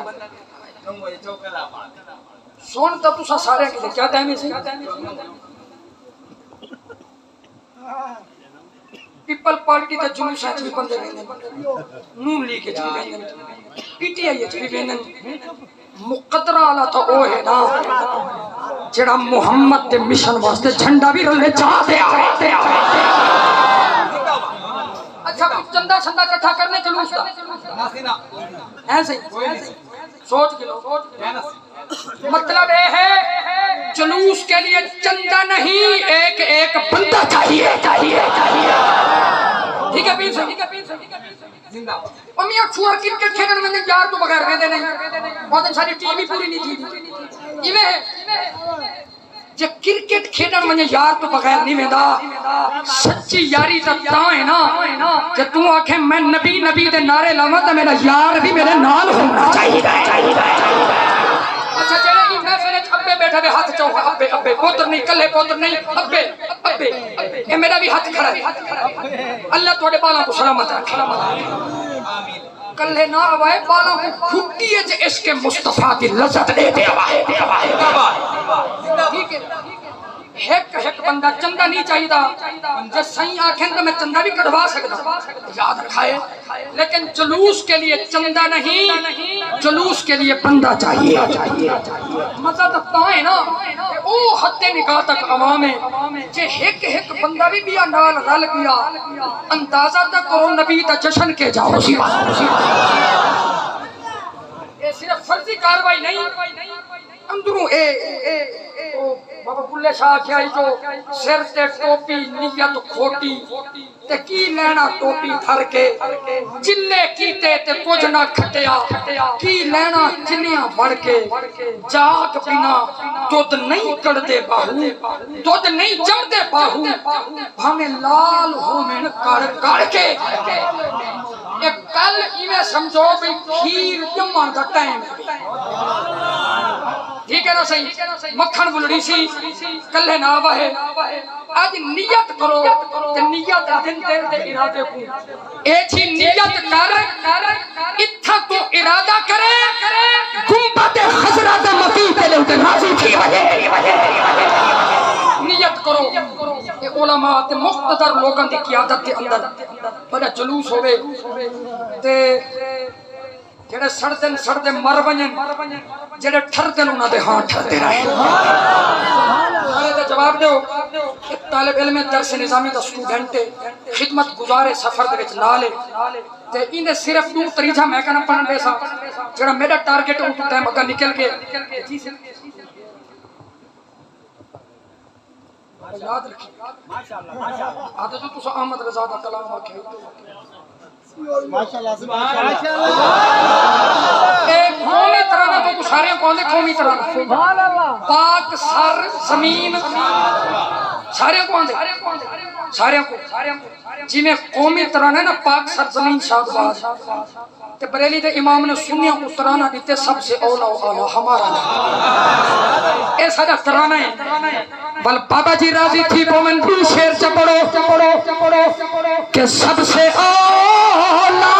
Speaker 6: سون تا تسا سارے کتے کیا دائمی سے پیپل پارٹی تے جلوس ہے چوی بندے بینن نون لیگ چوی بینن پی ٹی آئی چوی بینن مقدرہ آلہ تو او ہے نا جڑا محمد تے مشن واسطے جھنڈا بھی رلے چاہتے آئے اچھا کچھ چندہ چھندہ کٹھا کرنے جلوس دا ایسے سوچ کے لو مطلب یہ ہے جلوس کے لیے چندہ نہیں ایک ایک بندہ چاہیے ٹھیک ہے پیر صاحب امیاں چھوڑ کرکٹ کھیلن میں یار تو بغیر ویندے نہیں بہت ساری ٹیم ہی پوری نہیں تھی ایویں جے کرکٹ کھیلن میں یار تو بغیر نہیں ویندا سچی یاری تا ہے نا کہ تو آکھے میں نبی دے نعرے لاواں تے میرا یار بھی میرے نال ہونا چاہیے اچھا جڑے کی محفل وچ ابے بیٹھا وے ہاتھ چوکا ابے پوتر نہیں کلے پوتر نہیں ابے اے میرا بھی ہاتھ کھڑا ہے اللہ تواڈے بالاں کو سلامت رکھے کلے نہ آوائے بالاں کو کھٹی وچ عشق مصطفیٰ دی لذت دے دے آوائے ٹھیک ہے ایک بندہ چندہ نہیں چاہیے جب سائیں آنکھیں تو میں چندہ بھی کڑوا سکتا یاد رکھائے لیکن جلوس کے لیے چندہ نہیں جلوس کے لیے بندہ چاہیے مزہ تو ہے نا او حد نگاہ تک عوام ہے جے ایک بندہ بھی بیا نال رل گیا اندازہ تک کرو نبی تا جشن کے جاؤ یہ صرف فرضی کاروائی نہیں اندروں بابا بلے شاہ کیائی جو سر تے ٹوپی نیت کھوٹی تے کی لینا ٹوپی تھر کے چلے کیتے تے کچھ نہ کھٹیا کی لینا چلیاں بڑھ کے جاگ بنا دودھ نہیں کڑ دے باہو دودھ نہیں جم دے باہو ہمیں لال ہو میں کڑ کے ایک کل ایویں سمجھو بھی کھیر جمعن دا ٹائم ٹھیک ہے نا صحیح مکھن بلڑی سی کلے نہ آوہ آج نیت کرو تے نیت دن دیر دے ارادے کو ایچی نیت کر اتھا تو ارادہ کرے گمبت خزرہ دا مطیب لے اٹھے نازی تھی نیت کرو کہ علماء تے مقتدر لوگاں دی قیادت دے اندر بڑا جلوس ہوئے تے جڑے سڑدن مر ونجن جڑے ٹھردن انہاں دے ہاں ٹھردے رہے جواب دیو ایک طالب علم درس نظامی دا سٹوڈنٹ خدمت گزارے سفر دے وچ نالے تے ایندے صرف دو طریقہ میں کنا پڑھن دے سا جڑا میرا ٹارگٹ اون تو ٹائم اگا نکل کے یاد رکھیں ماشاءاللہ آدھے تو تسا احمد رضا دا کلام آکھے
Speaker 4: ماشاءاللہ
Speaker 6: ایک قومی ترانہ تو سارے کون دے قومی ترانہ پاک سر زمین سارے کون دے سارے کو جی میں قومی ترانہ نا پاک سر زمین شاد باز تے بریلی دے امام نے سنیاں کو ترانہ دیتے سب سے اولا و اعلیٰ ہمارا نام اے سارا ترانہ ہے بل بابا جی راضی تھی مومن بھی شیر چپڑو کہ سب سے اولا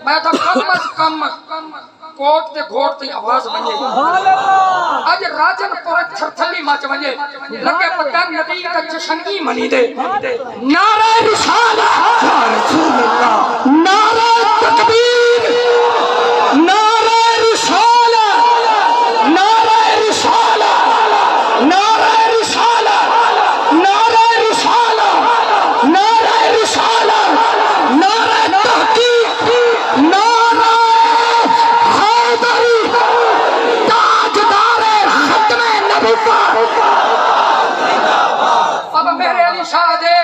Speaker 6: میں تو کم از کم کوٹ تے گھوٹ تے آواز بنجے آج راجن پورا چھرتھلی مچ بنجے لگے پتہ نبی کا جشن ہی منی دے نعرہ رسالت یا رسول اللہ نعرہ تکبیر نعرہ رسالت نعرہ رسالت نعرہ رسالت نعرہ رسالت نعرہ رسالت نعرہ تحقیق نعرہ حیدری تاجدار ختم نبوت اب میرے علی شاہ دے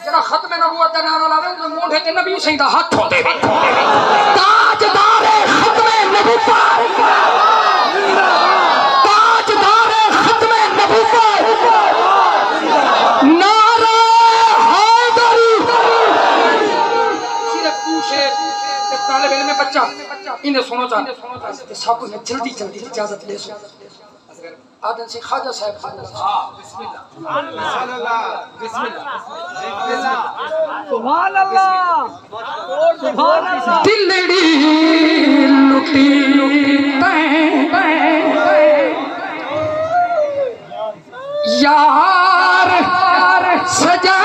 Speaker 6: جڑا ختم نبوت دا نعرہ لاوے تے مونڈے تے نبی سائیں دا ہاتھ ہوندے تاجدار ختم نبوت تاجدار ختم نبوت نعرہ حیدری صرف پوچھے کہ طالب علم بچہ انہیں سنو چاہتے صاحب نے جلدی اجازت لے سو آدن سے خواجہ صاحب
Speaker 4: سبحان اللہ سبحان اللہ
Speaker 6: دلڑی لٹی یار سجا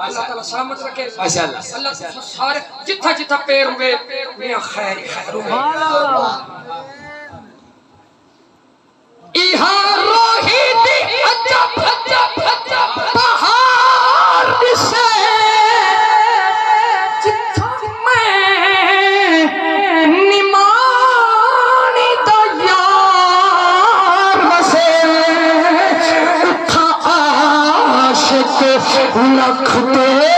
Speaker 6: اللہ تعالیٰ سلامت رکھے اللہ سارے جتھا جتھا پیر ہوئے میاں خیر خیر ہوئے ایہاں روحی دی عجب بہار سے جتھا میں نمانی دا یار بسے اتھا عاشق لکھ دے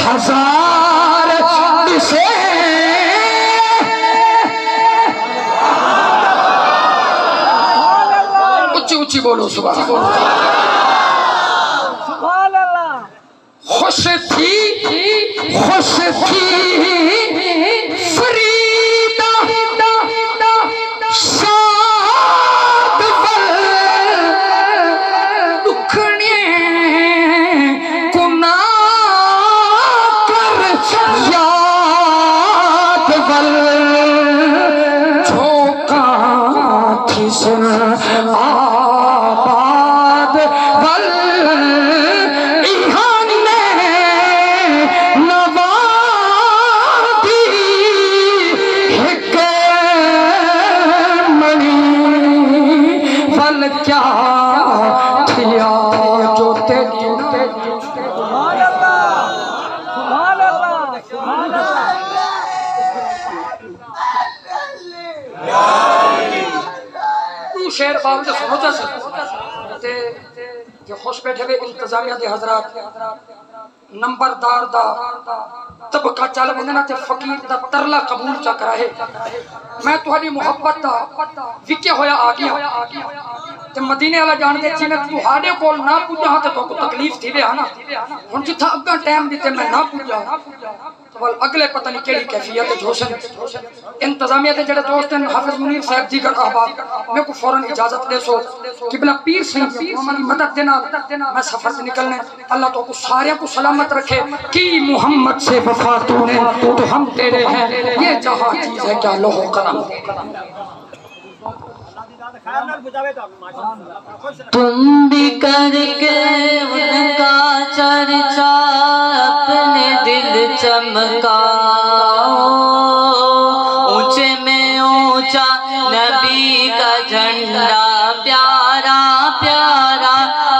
Speaker 6: ہزار بسے اچھی بولو سبحان اللہ خوش تھی فریدہ شاد بل دکھنے کنا کر یاد بل جھوکا تھی سن شیر باہم جو سنوچا سے کہ خوش بیٹھے ہوئے انتظامیہ دے حضرات نمبردار دا طبقہ چال بندنا تے فقیر دا ترلا قبول چا کرا ہے میں تہاڈی محبت دا وکے ہویا آ گیا تے مدینے والا جان دے جی میں تہاڈے کول نہ پجا تے تو تکلیف تھی وے ہاں نا ہن جتھا اگا ٹائم دتے میں نہ پجا وال اگلے پتہ نہیں کیڑی کیفیت جوشن انتظامیہ دے جڑے دوست ہیں حافظ منیر صاحب دیگر احباب میں کو فوراً اجازت دے سو قبلہ پیر سے ہماری مدد دینا میں سفر سے نکلنے اللہ تو کو سارے کو سلامت رکھے کی محمد سے وفا تو نے تو ہم تیرے ہیں یہ جہاں چیز ہے کیا لوح قلم
Speaker 7: تم بھی کر کے ان کا چرچا اپنے دل چمکاؤ اونچے میں اونچا نبی کا جھنڈا پیارا پیارا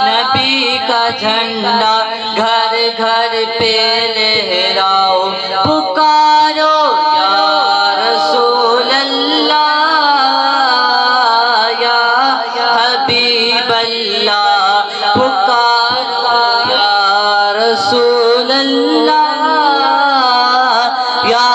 Speaker 7: نبی کا جھنڈا گھر گھر پہ لہراؤ پکارو یا رسول اللہ حبیب اللہ پکارو یا رسول اللہ یا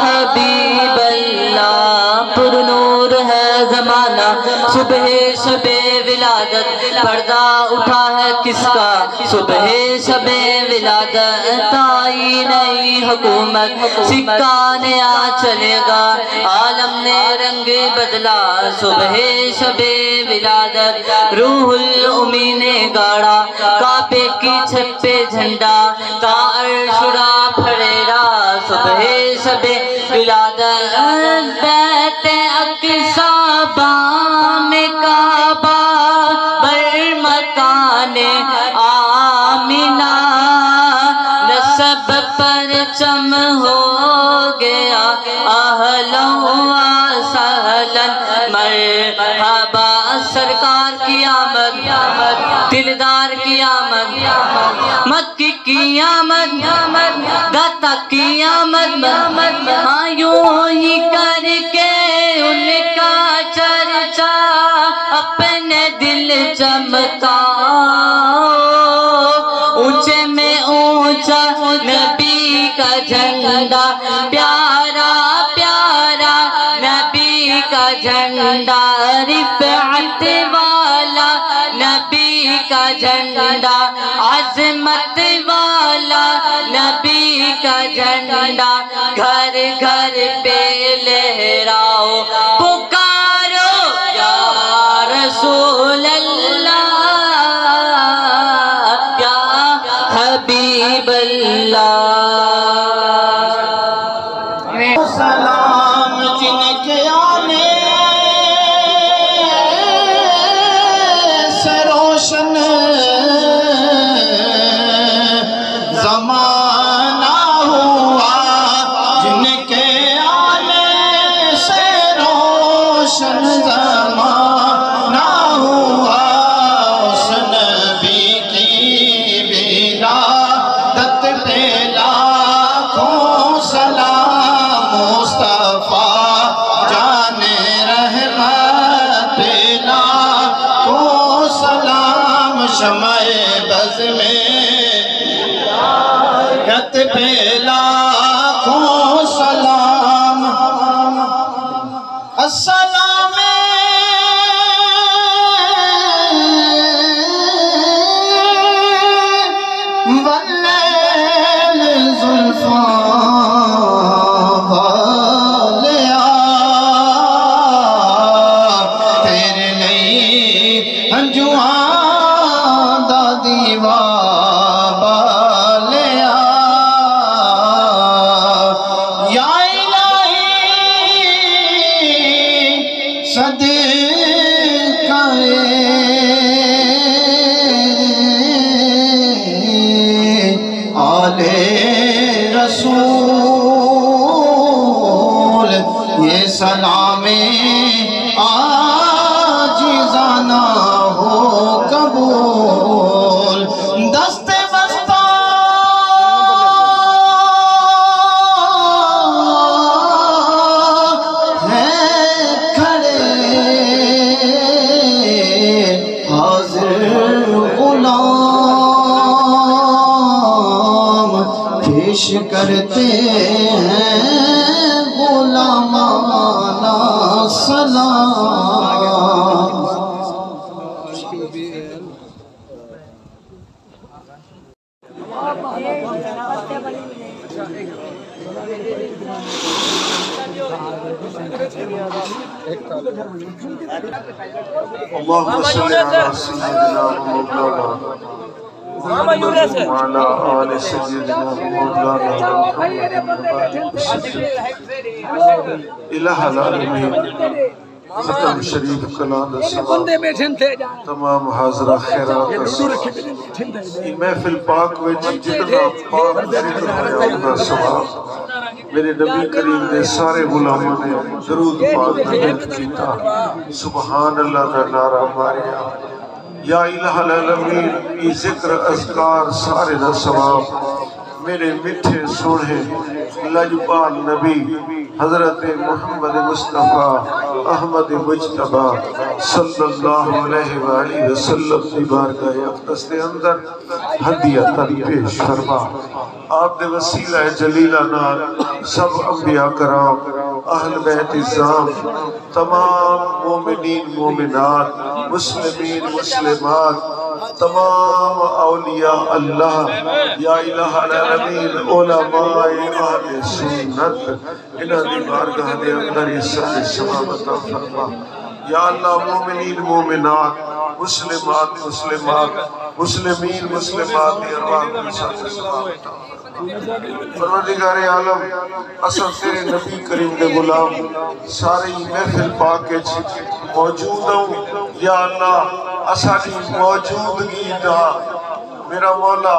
Speaker 7: حبیب اللہ پر نور ہے زمانہ صبح شب ولادت پردہ اٹھا ہے کس کا صبح شب ولادت آئی نئی حکومت سکہ نیا چلے گا عالم نے رنگ بدلا صبح شب ولادت روح الامی نے گاڑا کعبے کی چھت پہ جھنڈا تا عرش اڑا پھڑیرا صبح شب ولادت بیت اقصی بام کعبہ بر مکان آمنہ نسب پرچم ہو گیا اہلا و سہلا مرحبا سرکار کی آمد دلدار کی آمد مکی کی آمد داتا کی آمد ہاں یوں ہی کر کے ان کا چرچا اپنے دل چمکاؤ اونچے میں اونچا نبی کا جھنڈا پیارا پیارا نبی کا جھنڈا رفعت والا نبی کا جھنڈا عظمت والا نبی کا جھنڈا گھر گھر پہ لہراؤ پکارو یا رسول اللہ یا حبیب اللہ
Speaker 3: سلام جن کے آنے سے روشن زمانہ ہوا جن کے آنے سے روشن زمانہ ہوا اس نبی کی ولادت پہ لاکھوں سلام مصطفیٰ جان رحمت پہ لاکھوں سلام شمع بز میں رت پہ لاکھوں سلام السلام واللیل زلفاں والیا تیرے لئی ہنجواں دا دیوا بالیا یا الہی صدقہ آل رسول یہ سلام عاجزانہ ہو قبول دست بستہ ہے کھڑے حاضر غلام پیش کرتے ہیں غلامانہ سلام اللهم صل على سيدنا ومولانا وعلى آل سيدنا ومولانا الہ العالمین ختم شریف کلام سلام تمام حاضرہ خیرات یہ محفل پاک وچ جتنا پاک ذکر ہے اپنا ثواب میرے نبی کریم نے سارے غلاموں نے درود پاک نازل کیتا سبحان اللہ کا نعرہ ماریا یا الہ العالمین یہ ذکر اذکار سارے دا ثواب میرے میٹھے سونے لجپال نبی حضرت محمد مصطفیٰ احمد مجتبہ صلی اللہ علیہ وآلہ وسلم کی بارگاہ اقدس کے اندر ہدیہ پیش فرما آپ دے وسیلہ جلیلہ نال سب انبیاء کرام اہل بیت اعظام تمام مومنین مومنات مسلمین مسلمات تمام اولیاء اللہ یا الہ العالمین علماء اہل سنت انہاں دی بارگاہ دے اندر عزت سلامت فرما یا اللہ مومنین مومنات مسلمات مسلمات مسلمین مسلمات دی ارواح کو عزت سلامت پروردگار عالم اصل تیرے نبی کریم دے غلام ساری محفل پاک موجود ہوں یا اللہ اساڑی موجودگی دا میرا مولا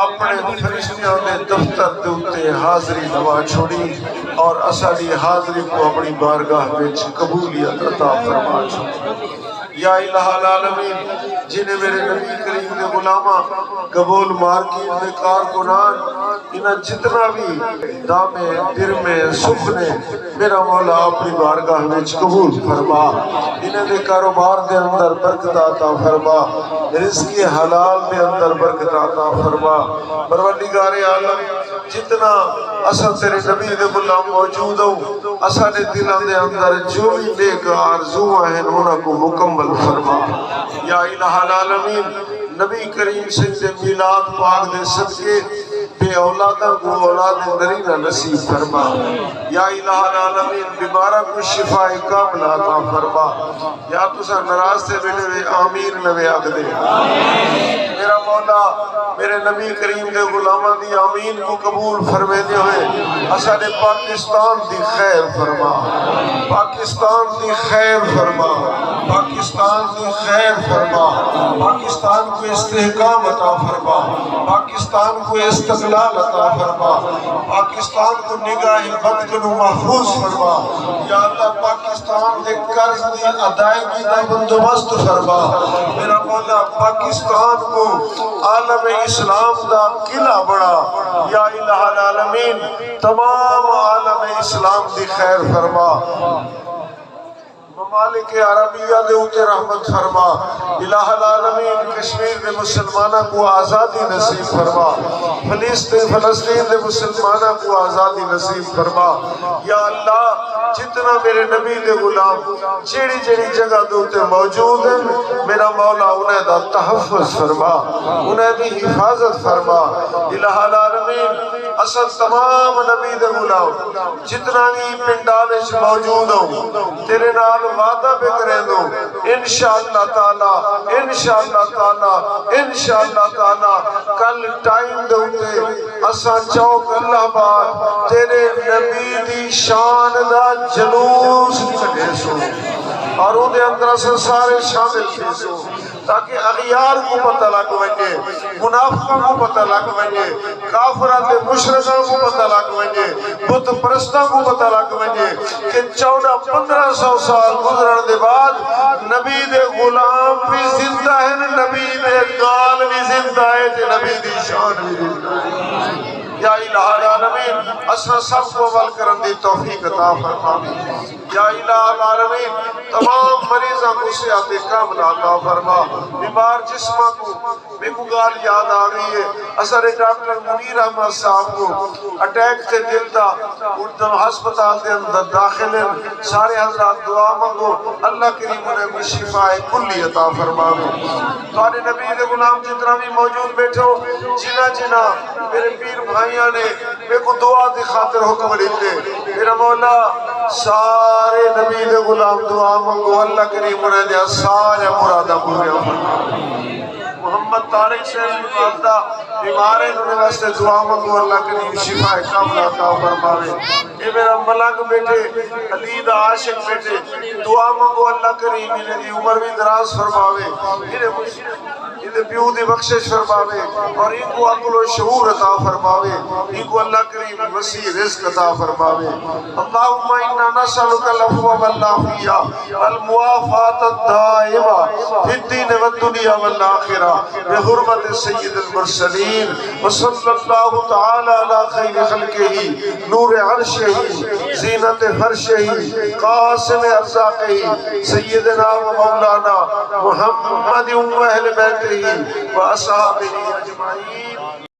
Speaker 3: اپنے فرشتیاں دے دفتر دوتے حاضری دوا چھوڑی اور اساڑی حاضری کو اپنی بارگاہ میں قبولیت عطا فرما چھوڑی یا الہ العالمین جنہیں میرے نبی کریم دے غلامہ قبول مارکین دے کارکنان انہاں جتنا بھی دامے درمے سکھنے میرا مولا اپنی بارگاہ میں قبول فرما انہیں دے کاروبار دے اندر برکت عطا فرما رزق حلال دے اندر برکت عطا فرما پروردگار عالم جتنا اصل تیرے نبی دے غلام موجود ہوں اصل دلوں دے اندر جو بھی نیک آرزو ہیں انہاں کو مکمل فرما یا الہ العالمین نبی کریم سے میلاد پاک دے صدقے بے اولادہ کو اولاد نرینہ نصیب فرما یا الہ العالمین بیمارہ کو شفاء کاملہ عطا فرما یا تسا نراز سے بیٹھے ہوئے آمین نوے آگ دے میرا مولا میرے نبی کریم دے غلامہ دی آمین کو قبول فرمے دے ہوئے اساڑے پاکستان دی خیر فرما پاکستان دی خیر فرما پاکستان دی خیر فرما پاکستان کو استحکام عطا فرما پاکستان کو استقلال عطا فرما پاکستان کو نگاہ بد کنو محفوظ فرما یا اللہ پاکستان دے قرض دی ادائیگی دا بندوبست فرما میرا مولا پاکستان کو عالم اسلام دا قلعہ بڑا یا الہ العالمین تمام عالم اسلام دی خیر فرما ممالک عربیہ دے اوتے رحمت فرما الہ العالمین کشمیر دے مسلمانہ کو آزادی نصیب فرما فلسطین دے مسلمانہ کو آزادی نصیب فرما یا اللہ جتنا میرے نبی دے غلام جیڑی جیڑی جگہ دے اوتے موجود ہیں میرا مولا انہیں دا تحفظ فرما انہیں دی حفاظت فرما الہ العالمین اصل تمام نبی دے غلام جتنا بھی پنڈالش موجود ہوں تیرے نال وعدہ بے کریں دو انشاءاللہ تعالی انشاءاللہ تعالی انشاءاللہ تعالی کل ٹائم دوتے اساں چوک اللہ بار تیرے نبی دی شان دا جلوس کھڑے سو اور ان دے اندر سے سارے شامل تھے سو تاکہ اغیار کو پتہ لگ ونجے منافقوں کو پتہ لگ ونجے کافرات مشرکوں کو پتہ لگ ونجے بت پرستوں کو پتہ لگ ونجے کہ 1400-1500 سال گزرن دے بعد نبی دے غلام بھی زندہ ہیں نبی دے گال بھی زندہ ہے نبی دی شان بھی زندہ ہے یا الہ العالمین اساں سب کو عمل کرن دی توفیق عطا فرما یا الہ العالمین تمام مریضاں کو صحت کاملہ عطا فرما بیمار جسماں کو میں کو گال یاد آ گئی ہے اثر ڈاکٹر منیر احمد صاحب کو اٹیک سے دل دا اردن ہسپتال دے اندر داخل ہیں سارے حضرات دعا مانگو اللہ کریم انہیں کو شفا کلی عطا فرماوے تمہارے نبی دے غلام جتنا بھی موجود بیٹھے ہو جنا میرے پیر بھائیاں نے میرے کو دعا دی خاطر حکم دیتے میرا مولا سارے نبی دے غلام دعا مانگو اللہ کریم انہیں دیا سارے مرادہ پورے فرماوے محمد طارق شہر والدہ بیمار ہیں انہوں نے واسطے دعا مانگو اللہ کریم شفا کاملہ عطا فرماوے اے میرا ملک بیٹے علید عاشق بیٹے دعا مانگو اللہ کریم انہیں دی عمر بھی دراز فرماوے انہیں پیو دی بخشش فرماوے اور ان کو عقل و شعور عطا فرماوے ان کو اللہ کریم وسیع رزق عطا فرماوے اللہم انا نسألک العفو والعافیہ والمعافات الدائمہ فی الدین والدنیا والآخرہ بحرمت سید المرسلین وصلی اللہ تعالی علی خیر خلقہ نور عرشہ زینت فرشہ قاسم ارزاقہ سیدنا و مولانا محمد و اہل بیتہ و اصحابہ اجمعین